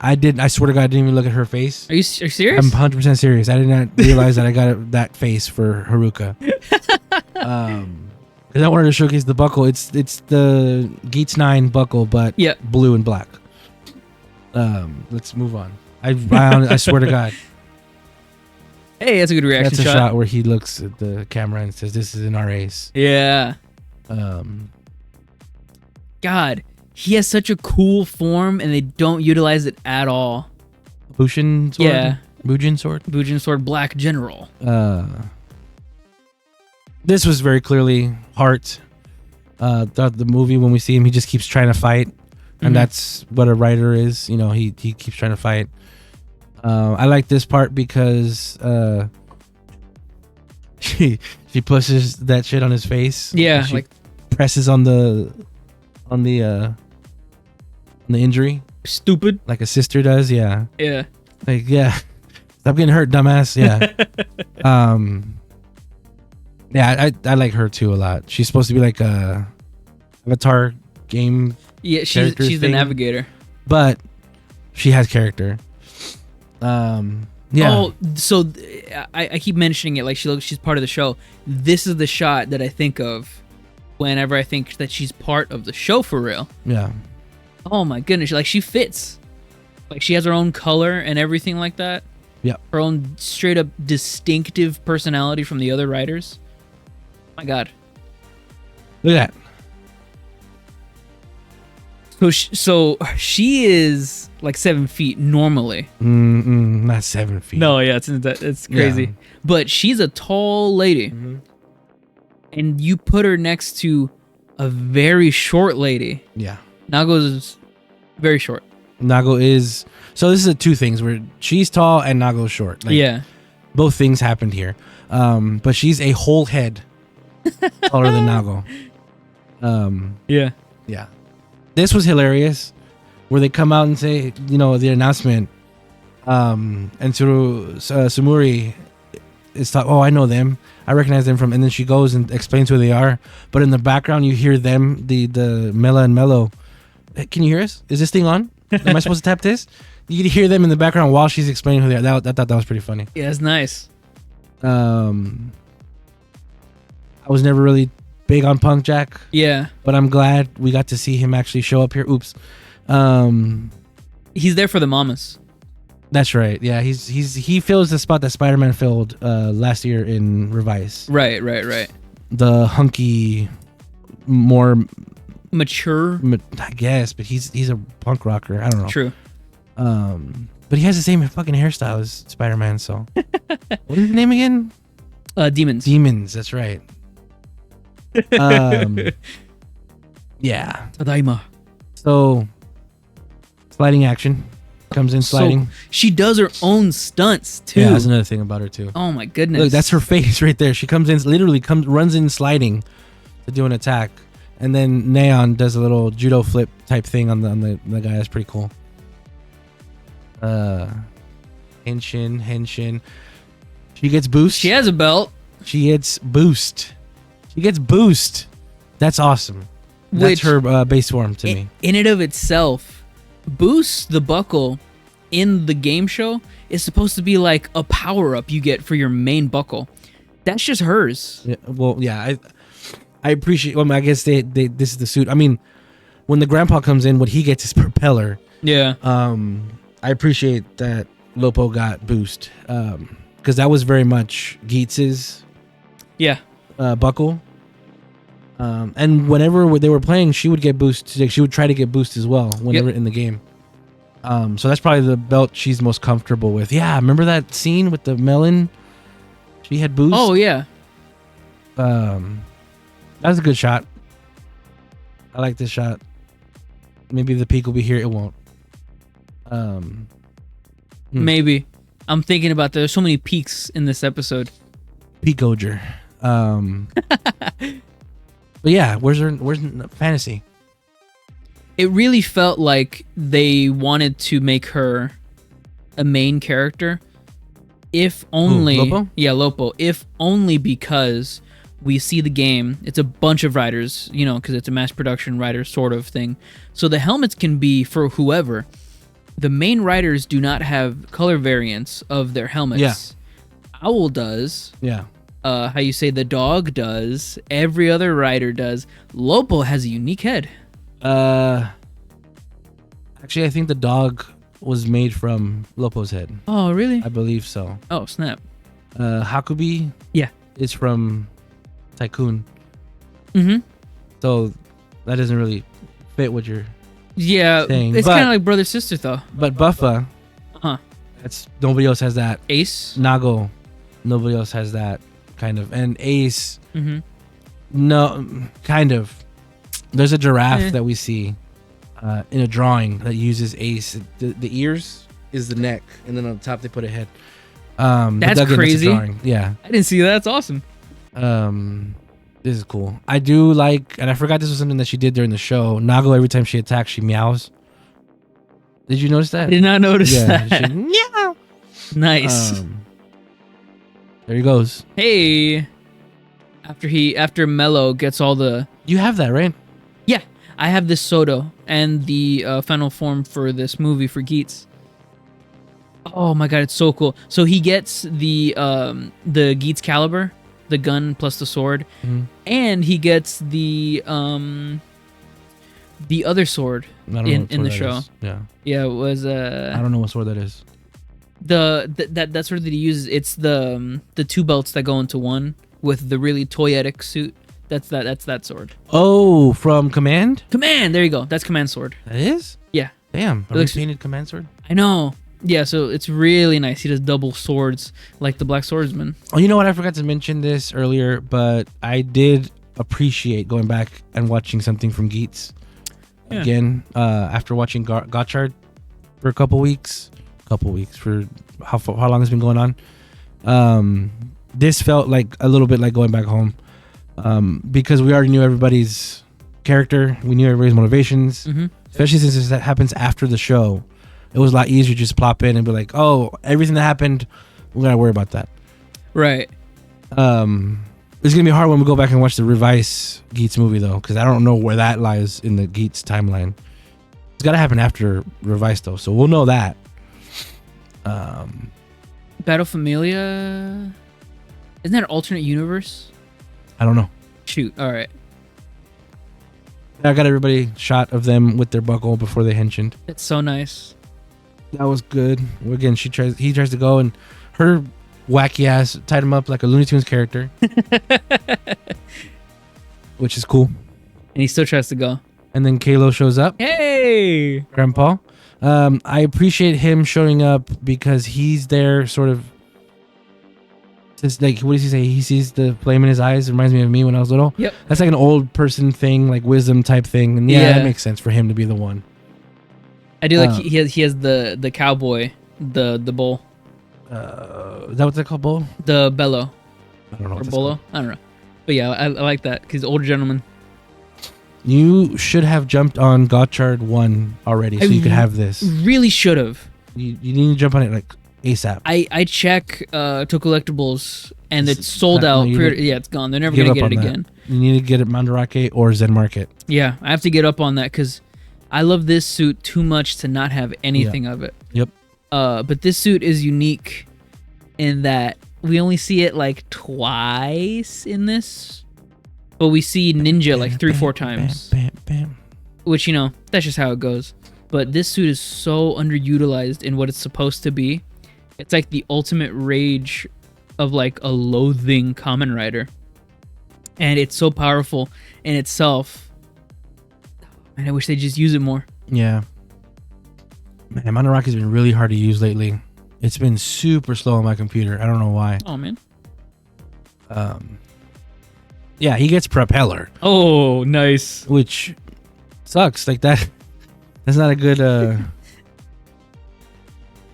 I swear to God, I didn't even look at her face. Are you serious? I'm 100% serious. I did not realize that I got that face for Haruka. Because I wanted to showcase the buckle. It's the Geats 9 buckle, but blue and black. Let's move on. I swear to God. Hey, that's a good reaction shot. That's a shot where he looks at the camera and says, "This is in our ace." Yeah. God, he has such a cool form, and they don't utilize it at all. Bushin sword? Yeah. Bujin sword? Bujin sword, black general. This was very clearly Heart. The movie, when we see him, he just keeps trying to fight. And that's what a writer is. You know, he keeps trying to fight. I like this part because she pushes that shit on his face. Yeah, she presses on the injury. Stupid. Like a sister does, yeah. Yeah. Like, yeah. Stop getting hurt, dumbass. Yeah. Yeah, I like her too a lot. She's supposed to be like a Avatar game. Yeah, she's the navigator. But she has character. Yeah. Oh, so I keep mentioning it like she's part of the show. This is the shot that I think of whenever I think that she's part of the show for real. Yeah. Oh my goodness, like she fits. Like she has her own color and everything like that. Yeah. Her own straight up distinctive personality from the other writers. My God. Look at that. So she is like 7 feet normally. Not 7 feet. No, yeah, it's crazy. Yeah. But she's a tall lady. Mm-hmm. And you put her next to a very short lady. Yeah. Nago's very short. Nago is... So this is two things where she's tall and Nago's short. Like, yeah. Both things happened here. But she's a whole head taller than Nago. Yeah. Yeah. This was hilarious, where they come out and say, you know, the announcement, and Sumuri is thought, oh, I know them. I recognize them from, and then she goes and explains who they are. But in the background, you hear them, the Mela and Mello. Can you hear us? Is this thing on? Am I supposed to tap this? You could hear them in the background while she's explaining who they are. I thought that was pretty funny. Yeah, it's nice. I was never really big on Punk Jack. Yeah. But I'm glad we got to see him actually show up here. Oops. He's there for the mamas. That's right. Yeah, he fills the spot that Spider-Man filled last year in Revise. Right. The hunky, more mature, I guess, but he's a punk rocker. I don't know. True. But he has the same fucking hairstyle as Spider-Man. So, what is his name again? Demons. Demons. That's right. Yeah. Tadaima. So, sliding action comes in sliding. So she does her own stunts too. Yeah, that's another thing about her too. Oh my goodness. Look, that's her face right there. She comes in, runs in sliding to do an attack, and then Neon does a little judo flip type thing on the guy. That's pretty cool. Henshin. She gets boost. She has a belt. She gets boost. That's awesome. That's her base form to me. In and of itself, Boost the buckle in the game show is supposed to be like a power up you get for your main buckle. That's just hers. Yeah, well, yeah, I appreciate. Well, I guess they this is the suit. I mean, when the grandpa comes in, what he gets is propeller. Yeah. I appreciate that Lopo got boost because that was very much Geats's. Yeah. Buckle. And whenever they were playing, she would get boost. She would try to get boost as well whenever in the game. So that's probably the belt she's most comfortable with. Yeah, remember that scene with the melon? She had boost. Oh yeah. That was a good shot. I like this shot. Maybe the peak will be here. It won't. Maybe. I'm thinking about there's so many peaks in this episode. King-Ohger. But yeah, where's fantasy? It really felt like they wanted to make her a main character. If only... Lopo? Yeah, Lopo. If only because we see the game. It's a bunch of riders, because it's a mass production rider sort of thing. So the helmets can be for whoever. The main riders do not have color variants of their helmets. Yeah. Owl does. Yeah. How you say the dog does. Every other rider does. Lopo has a unique head. Actually, I think the dog was made from Lopo's head. Oh, really? I believe so. Oh, snap. Hakubi. Yeah. Is from Tycoon. Mm-hmm. So that doesn't really fit what you're saying. It's kind of like brother sister though. But Buffa. That's nobody else has that. Ace. Nago. Nobody else has that kind of. And Ace. Mm-hmm. No, kind of. There's a giraffe that we see in a drawing that uses Ace. The ears is the neck, and then on the top they put a head. That's crazy. Yeah, I didn't see that. That's awesome. This is cool. I do like, and I forgot this was something that she did during the show. Nago, every time she attacks, she meows. Did you notice that? I did not notice that. She, meow. Nice. There he goes. Hey. After Mello gets all the... You have that, right? Yeah. I have this Soto and the final form for this movie for Geats. Oh my god, it's so cool. So he gets the Geats caliber, the gun plus the sword, and he gets the other sword in the show. Is. Yeah. Yeah, it was I don't know what sword that is. That sword that he uses, it's the two belts that go into one with the really toyetic suit. That's that sword. Oh, from Command? Command, there you go. That's Command sword. That is? Yeah. Damn. A painted Command sword? I know. Yeah, so it's really nice. He does double swords like the Black Swordsman. Oh, you know what? I forgot to mention this earlier, but I did appreciate going back and watching something from Geats again after watching Gotchard for a couple weeks for how long it's been going on. This felt like a little bit like going back home because we already knew everybody's character. We knew everybody's motivations, especially since it happens after the show. It was a lot easier to just plop in and be like, oh, everything that happened, we gotta worry about that. Right. It's gonna be hard when we go back and watch the Revise Geats movie though, because I don't know where that lies in the Geats timeline. It's got to happen after Revice though, so we'll know that. Battle Familia. Isn't that an alternate universe? I don't know. Shoot. All right. I got everybody shot of them with their buckle before they henshined. That's so nice. That was good. Again, he tries to go, and her wacky ass tied him up like a Looney Tunes character, which is cool. And he still tries to go. And then Kalo shows up. Hey, Grandpa. I appreciate him showing up because he's there, sort of. Just like, what does he say? He sees the flame in his eyes. It reminds me of me when I was little. Yep. That's like an old person thing, like wisdom type thing. And yeah, that makes sense for him to be the one. I do like he has the cowboy, the bull. Is that what they call bull? The bellow. I don't know. Or bolo. I don't know. But yeah, I like that because older gentleman. You should have jumped on Gotchard 1 already, so you could have this. Really should have. You need to jump on it like ASAP. I check to collectibles and it's sold out. Yeah, it's gone. They're never gonna get it again. You need to get it Mandarake or Zen Market. Yeah, I have to get up on that because I love this suit too much to not have anything of it. Yep. But this suit is unique in that we only see it like twice in this, but we see Ninja like 3-4 times. Which, you know, that's just how it goes. But this suit is so underutilized in what it's supposed to be. It's like the ultimate rage of like a loathing Kamen Rider. And it's so powerful in itself. And I wish they just use it more. Yeah. Man, Mandarake's been really hard to use lately. It's been super slow on my computer. I don't know why. Oh, man. Yeah, he gets Propeller. Oh, nice. Which sucks. Like that. That's not a good...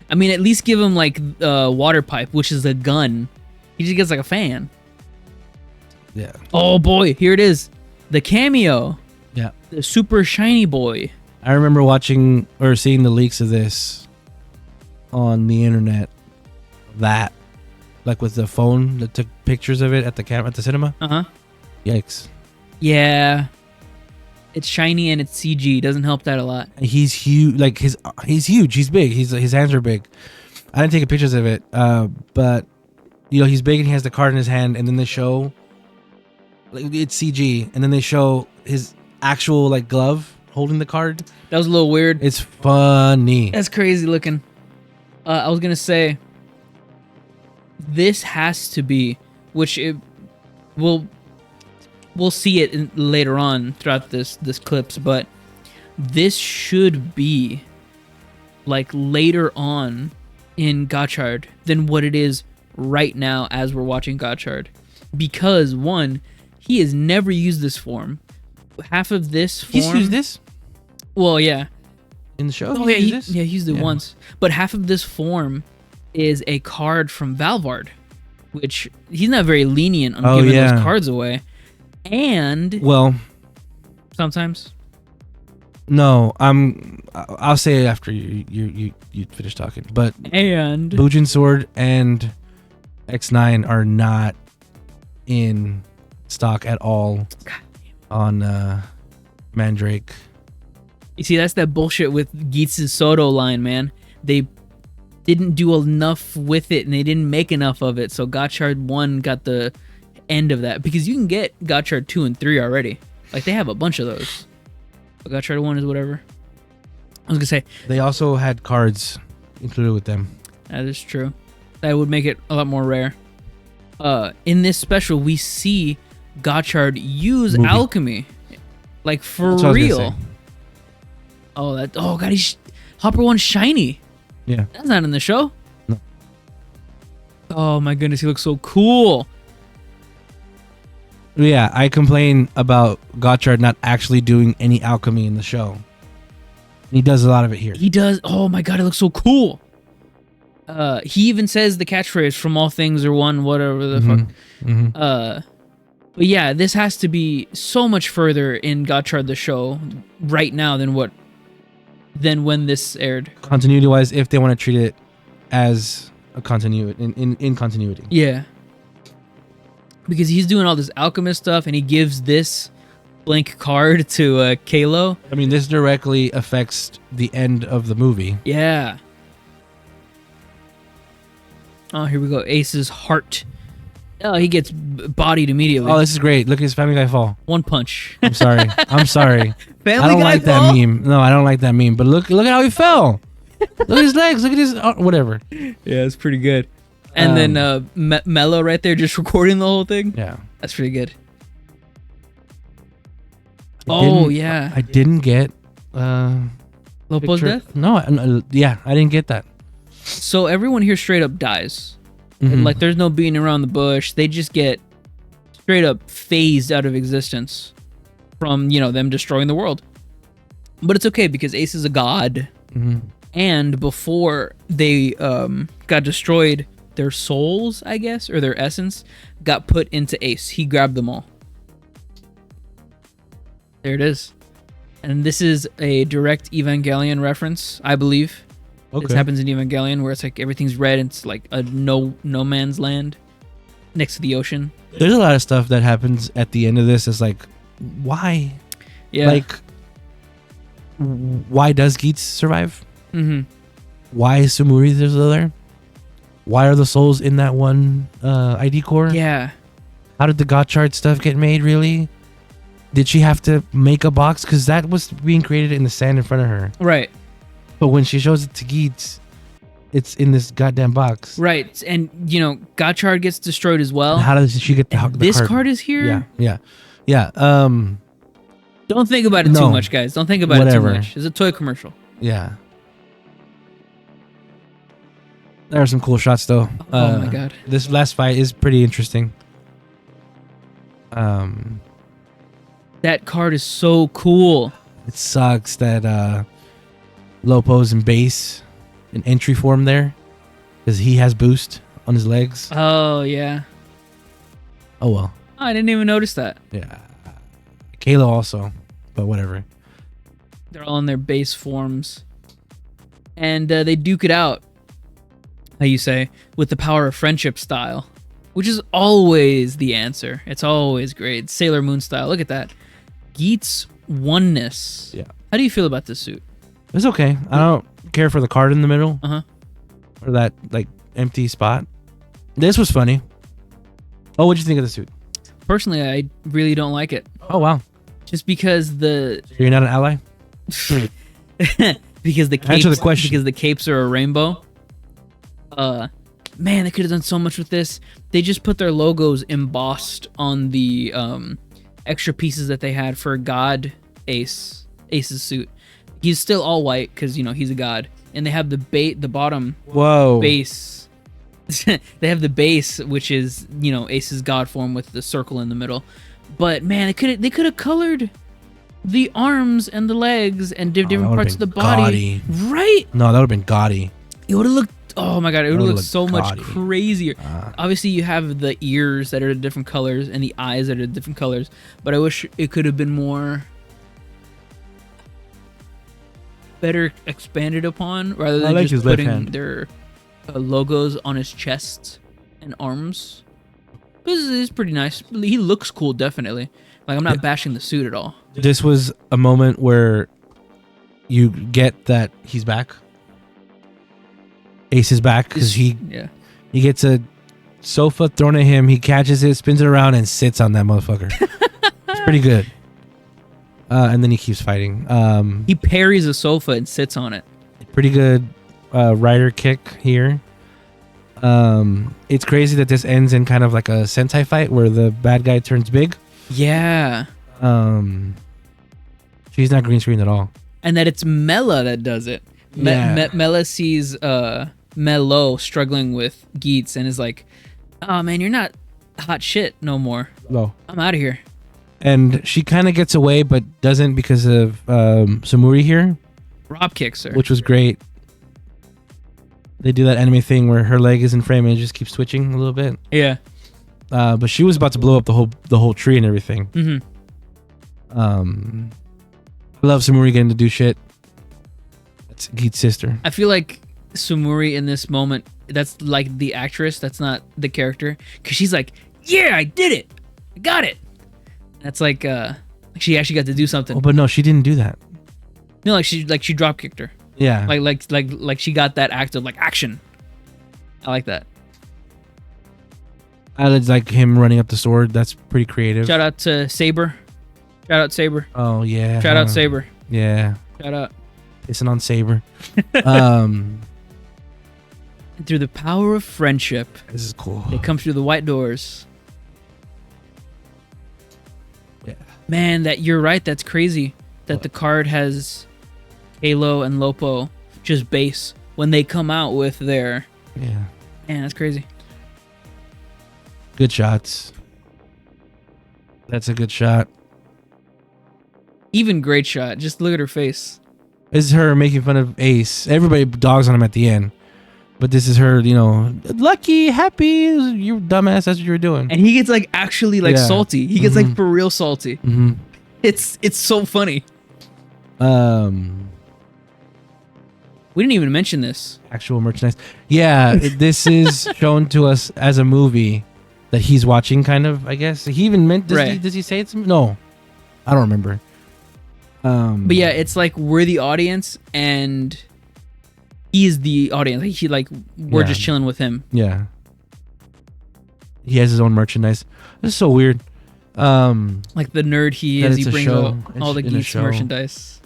I mean, at least give him like water pipe, which is a gun. He just gets like a fan. Yeah. Oh boy, here it is. The cameo. Yeah. The super shiny boy. I remember watching or seeing the leaks of this on the internet. That, like with the phone that took pictures of it at the cinema. Uh-huh. Yikes. Yeah. It's shiny and it's CG. Doesn't help that a lot. He's huge. Like he's huge. He's big. His hands are big. I didn't take pictures of it. But you know, he's big and he has the card in his hand, and then they show like it's CG, and then they show his actual like glove holding the card. That was a little weird. It's funny. That's crazy looking. I was gonna say this has to be, which it will. We'll see it later on throughout this clips, but this should be like later on in Gotchard than what it is right now as we're watching Gotchard, because one, he has never used this form. Half of this form. He's used this. Well, yeah. In the show. Oh yeah, he used it once. But half of this form is a card from Valvard, which he's not very lenient on giving those cards away. And well, sometimes no, I'll say it after you finish talking. But and Bujin Sword and X9 are not in stock at all on Mandrake. You see, that's that bullshit with Geats' Soto line, man. They didn't do enough with it and they didn't make enough of it, so Gotchard 1 got the end of that, because you can get Gotchard 2 and 3 already. Like, they have a bunch of those. But Gotchard 1 is whatever. I was gonna say they also had cards included with them. That is true. That would make it a lot more rare. In this special, we see Gotchard use alchemy, like for real. Oh god, he's Hopper 1's shiny. Yeah, that's not in the show. No. Oh my goodness, he looks so cool. Yeah, I complain about Gotchard not actually doing any alchemy in the show. He does a lot of it here. He does. Oh my god, it looks so cool. He even says the catchphrase "from all things are one," whatever the fuck. Mm-hmm. But yeah, this has to be so much further in Gotchard the show right now than when this aired. Continuity wise, if they want to treat it as a continuity in continuity. Yeah. Because he's doing all this alchemist stuff, and he gives this blank card to Kalo. I mean, this directly affects the end of the movie. Yeah. Oh, here we go. Ace's heart. Oh, he gets bodied immediately. Oh, this is great. Look at his Family Guy fall. One punch. I'm sorry. I'm sorry. Family I don't Guy like fall? that meme. No, I don't like that meme. But look at how he fell. Look at his legs. Look at his whatever. Yeah, it's pretty good. And then Mello right there just recording the whole thing. Yeah. That's pretty good. Yeah. I didn't get Lopo's death? No, I didn't get that. So everyone here straight up dies. Mhm. Like there's no beating around the bush. They just get straight up phased out of existence from, them destroying the world. But it's okay because Ace is a god. Mhm. And before they got destroyed, their souls, I guess, or their essence, got put into Ace. He grabbed them all. There it is. And this is a direct Evangelion reference, I believe. Okay. This happens in Evangelion where it's like everything's red and it's like a no man's land next to the ocean. There's a lot of stuff that happens at the end of this. It's like, why? Yeah. Like, why does Geats survive? Mm-hmm. Why is Sumuri still there? Why are the souls in that one ID core? Yeah. How did the gotchard stuff get made, really? Did she have to make a box? Because that was being created in the sand in front of her. Right. But when she shows it to Geats, it's in this goddamn box. Right. And, Gotchard gets destroyed as well. And how does she get the This card? card is here? Yeah. Don't think about it too much, guys. Don't think about it too much. It's a toy commercial. Yeah. There are some cool shots, though. Oh, my God. This last fight is pretty interesting. That card is so cool. It sucks that Lopo's in base in entry form there because he has boost on his legs. Oh, yeah. Oh, well. I didn't even notice that. Yeah. Kalo also, but whatever. They're all in their base forms. And they duke it out, how you say, with the power of friendship style, which is always the answer. It's always great. Sailor Moon style. Look at that. Geats oneness. Yeah. How do you feel about this suit? It's okay. I don't care for the card in the middle. Uh-huh. Or that, like, empty spot. This was funny. Oh, what'd you think of the suit? Personally, I really don't like it. Oh, wow. Just because You're not an ally? because the capes, Answer the question. Because the capes are a rainbow. Man, they could have done so much with this. They just put their logos embossed on the extra pieces that they had for God Ace's suit. He's still all white because he's a god, and they have the bottom base. They have the base, which is Ace's god form with the circle in the middle. But man, they could have colored the arms and the legs and different parts of the body. Gaudy. Right? No, that would have been gaudy. It would have looked. Oh my god, it would have looked so gaudy. much crazier. Obviously, you have the ears that are different colors and the eyes that are different colors. But I wish it could have been more better expanded upon, rather than like just his left putting hand. their logos on his chest and arms. This is pretty nice. He looks cool, definitely. Like, I'm not bashing the suit at all. This was a moment where you get that he's back. Ace is back because he gets a sofa thrown at him. He catches it, spins it around, and sits on that motherfucker. It's pretty good. And then he keeps fighting. He parries a sofa and sits on it. Pretty good rider kick here. It's crazy that this ends in kind of like a Sentai fight where the bad guy turns big. Yeah. She's not green screen at all. And that it's Mela that does it. Mela sees Mello struggling with Geats and is like, "Oh man, you're not hot shit no more. No. I'm out of here." And she kind of gets away, but doesn't because of Sumuri here. Rob kicks her, which was great. They do that anime thing where her leg is in frame and it just keeps switching a little bit. Yeah. But she was about to blow up the whole tree and everything. Mm-hmm. I love Sumuri getting to do shit. That's Geats' sister. I feel like Sumuri in this moment, that's like the actress, that's not the character, because she's like, "Yeah, I did it, I got it." That's like Like she actually got to do something. Oh, but no, she didn't do that. No, like she drop kicked her. Yeah. Like she got that act of like action. I like that. I like him running up the sword. That's pretty creative. Shout out to Saber. Shout out Saber. Oh yeah. Shout out Saber. Yeah. Shout out. Pissing on Saber. Through the power of friendship, This is cool. they come through the white doors. Yeah. Man, that you're right. That's crazy. That the card has Halo and Lopo just base when they come out with their. Yeah. Man, that's crazy. Good shots. That's a good shot. Even great shot. Just look at her face. This is her making fun of Ace. Everybody dogs on him at the end. But this is her, lucky, happy, you dumbass, that's what you were doing. And he gets like actually like salty. He gets like for real salty. Mm-hmm. It's so funny. We didn't even mention this. Actual merchandise. Yeah, this is shown to us as a movie that he's watching, kind of, I guess. He even meant, does he say it's, no, I don't remember. But yeah, it's like we're the audience and he's the audience. Like we're just chilling with him. Yeah. He has his own merchandise. This is so weird. Like the nerd he is, he brings out all the Geats merchandise.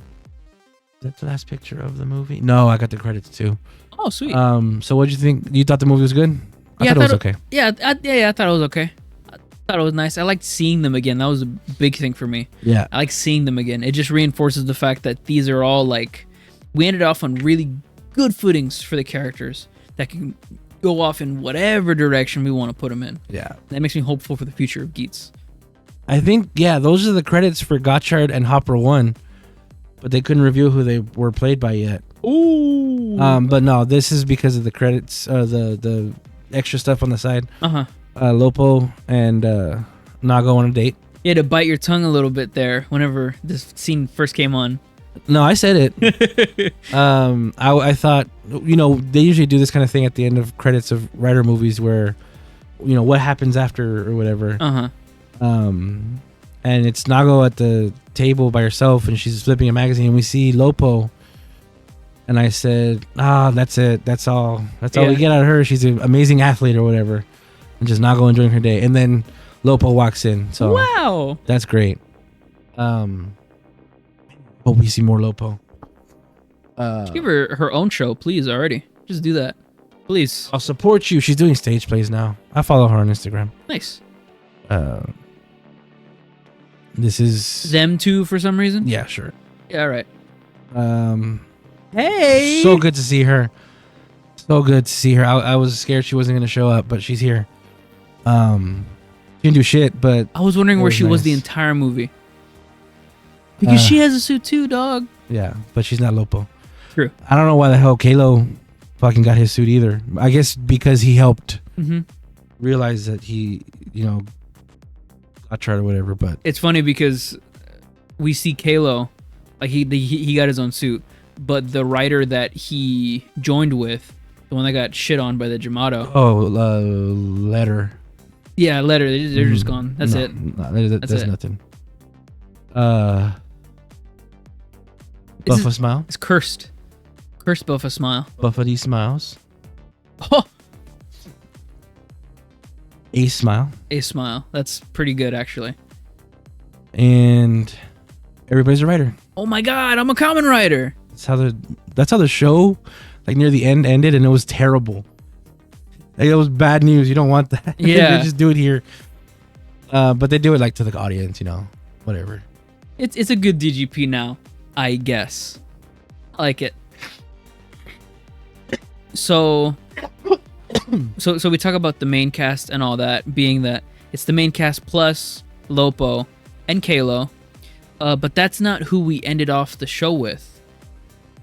Is that the last picture of the movie? No, I got the credits too. Oh, sweet. So what'd you think? You thought the movie was good? I thought it was okay. Yeah, I thought it was okay. I thought it was nice. I liked seeing them again. That was a big thing for me. Yeah. I like seeing them again. It just reinforces the fact that these are all like, we ended off on really good footings for the characters that can go off in whatever direction we want to put them in. Yeah. That makes me hopeful for the future of Geats. I think, those are the credits for Gotchard and Hopper 1, but they couldn't reveal who they were played by yet. Ooh. But no, this is because of the credits, the extra stuff on the side. Uh-huh. Lopo and Nago on a date. You had to bite your tongue a little bit there whenever this scene first came on. No, I said it. I thought, they usually do this kind of thing at the end of credits of writer movies where, what happens after or whatever. Uh-huh. And it's Nago at the table by herself and she's flipping a magazine and we see Lopo. And I said, that's it. That's all. That's all we get out of her. She's an amazing athlete or whatever. And just Nago enjoying her day. And then Lopo walks in. So wow. That's great. Hope we see more Lopo. Just give her her own show, please, already. Just do that. Please. I'll support you. She's doing stage plays now. I follow her on Instagram. Nice. This is... Them two for some reason? Yeah, sure. Yeah, all right. Hey! So good to see her. So good to see her. I was scared she wasn't going to show up, but she's here. She didn't do shit, but... I was wondering where she was the entire movie. Because she has a suit too, dog. Yeah, but she's not Lopo. True. I don't know why the hell Kalo fucking got his suit either. I guess because he helped realize that he, got tried or whatever, but... It's funny because we see Kalo, like he got his own suit, but the writer that he joined with, the one that got shit on by the Jamato. Oh, Letter. Yeah, Letter. They're just gone. That's it. No, there's nothing. Buffa Smile? It's cursed. Cursed Buffa Smile. Buffa D Smiles. Oh! Ace Smile. Ace Smile. That's pretty good, actually. And everybody's a writer. Oh my god, I'm a Kamen rider. That's how the show, like near the end, ended, and it was terrible. Like, it was bad news. You don't want that. Yeah. They just do it here. But they do it like to the audience, whatever. It's a good DGP now, I guess. I like it. So we talk about the main cast and all that, being that it's the main cast plus Lopo and Kalo, but that's not who we ended off the show with.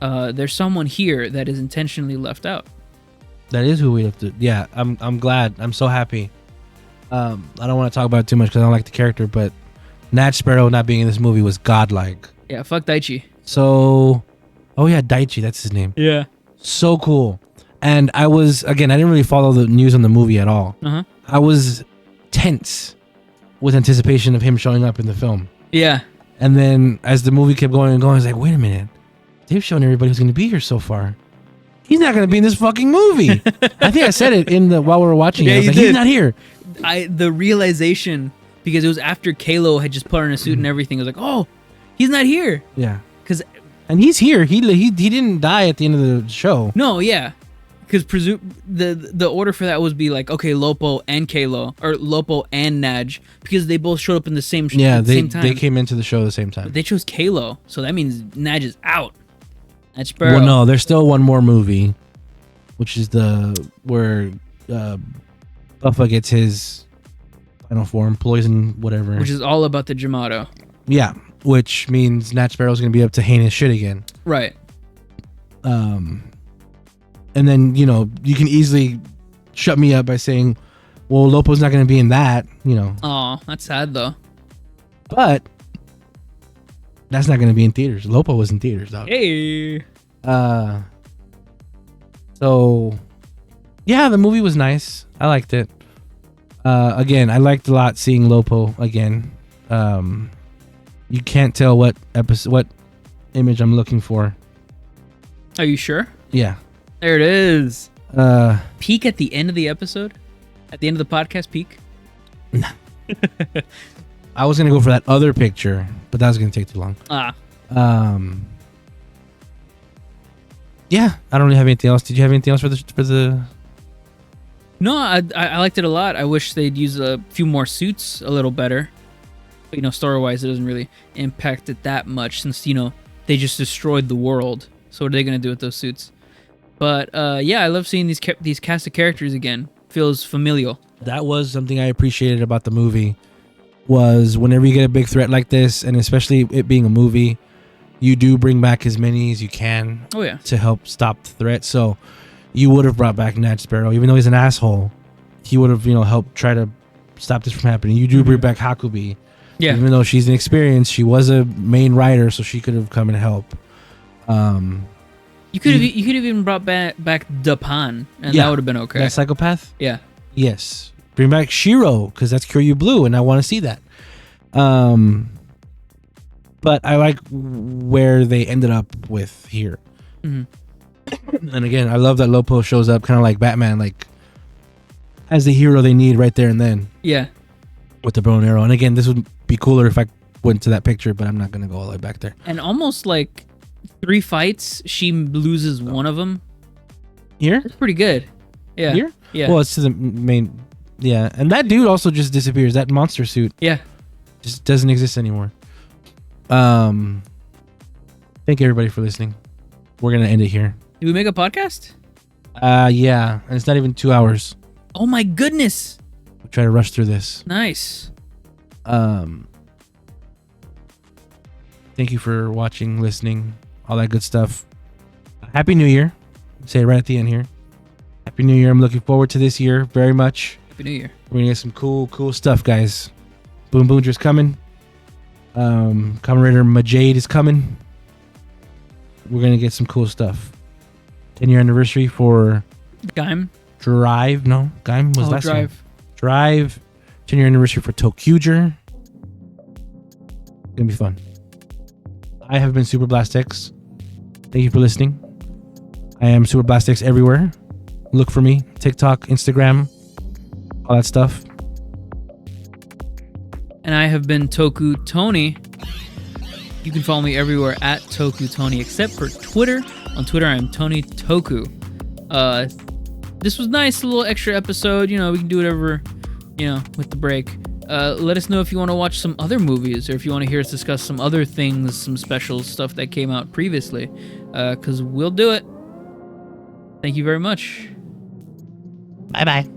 There's someone here that is intentionally left out. That is who we have to. Yeah, I'm glad. I'm so happy. I don't want to talk about it too much because I don't like the character, but Nat Sparrow not being in this movie was godlike. Yeah, fuck Daichi. So, Daichi, that's his name. Yeah. So cool. And I didn't really follow the news on the movie at all. Uh-huh. I was tense with anticipation of him showing up in the film. Yeah. And then as the movie kept going and going, I was like, wait a minute. They've shown everybody who's going to be here so far. He's not going to be in this fucking movie. I think I said it while we were watching it. I was like, he's not here. The realization, because it was after Kalo had just put on a suit and everything, I was like, oh, he's not here. Yeah. And he's here. He didn't die at the end of the show. No, yeah. Because the order for that was be like, okay, Lopo and Kalo, or Lopo and Naj, because they both showed up in the same same time. They came into the show at the same time. But they chose Kalo, so that means Naj is out. That's Sparrow. Well, no, there's still one more movie, which is where Buffa gets his final form, poison, whatever. Which is all about the Jamato. Yeah, which means Nat Sparrow's going to be up to heinous shit again. Right. And then, you can easily shut me up by saying, well, Lopo's not going to be in that, Oh, that's sad, though. But that's not going to be in theaters. Lopo was in theaters, dog. Hey. So, yeah, the movie was nice. I liked it. Again, I liked a lot seeing Lopo again. You can't tell what image I'm looking for. Are you sure? Yeah. There it is. Peek at the end of the episode? At the end of the podcast, peek? I was going to go for that other picture, but that was going to take too long. Yeah, I don't really have anything else. Did you have anything else for the... No, I liked it a lot. I wish they'd use a few more suits a little better. But, story-wise, it doesn't really impact it that much since, they just destroyed the world. So what are they going to do with those suits? But, yeah, I love seeing these cast of characters again. Feels familial. That was something I appreciated about the movie, was whenever you get a big threat like this, and especially it being a movie, you do bring back as many as you can to help stop the threat. So you would have brought back Nat Sparrow. Even though he's an asshole, he would have, helped try to stop this from happening. You do bring back Hakubi. Yeah. Even though she's inexperienced, she was a main rider, so she could have come and help. You could have even brought back Dapan, and that would have been okay. That psychopath? Yeah. Yes. Bring back Shiro, because that's Kyoryu Blue, and I want to see that. But I like where they ended up with here. Mm-hmm. And again, I love that Lopo shows up kind of like Batman, like as the hero they need right there and then. Yeah. With the bow and arrow. And again, this would be cooler if I went to that picture, but I'm not going to go all the way back there. And almost like 3 fights, she loses one of them. Here? That's pretty good. Yeah. Here? Yeah. Well, it's to the main... Yeah. And that dude also just disappears. That monster suit. Yeah. Just doesn't exist anymore. Thank you everybody for listening. We're going to end it here. Did we make a podcast? Yeah. And it's not even 2 hours. Oh my goodness. We'll try to rush through this. Nice. Thank you for watching, listening, all that good stuff. Happy New Year. Say it right at the end here. Happy New Year. I'm looking forward to this year very much. Happy New Year. We're gonna get some cool stuff, guys. Boom Boonger's coming. Kamen Rider Majade is coming. We're gonna get some cool stuff. 10-year anniversary for Gaim. Drive. No, Gaim was last Drive. one. Drive. 10-year anniversary for ToQger. Gonna be fun. I have been Super Blastex. Thank you for listening. I am Super Blastex everywhere. Look for me. TikTok, Instagram, all that stuff. And I have been Toku Tony. You can follow me everywhere at Toku Tony, except for Twitter. On Twitter, I'm Tony Toku. This was nice, a little extra episode. We can do whatever, with the break. Let us know if you want to watch some other movies, or if you want to hear us discuss some other things, some special stuff that came out previously, because we'll do it. Thank you very much. Bye-bye.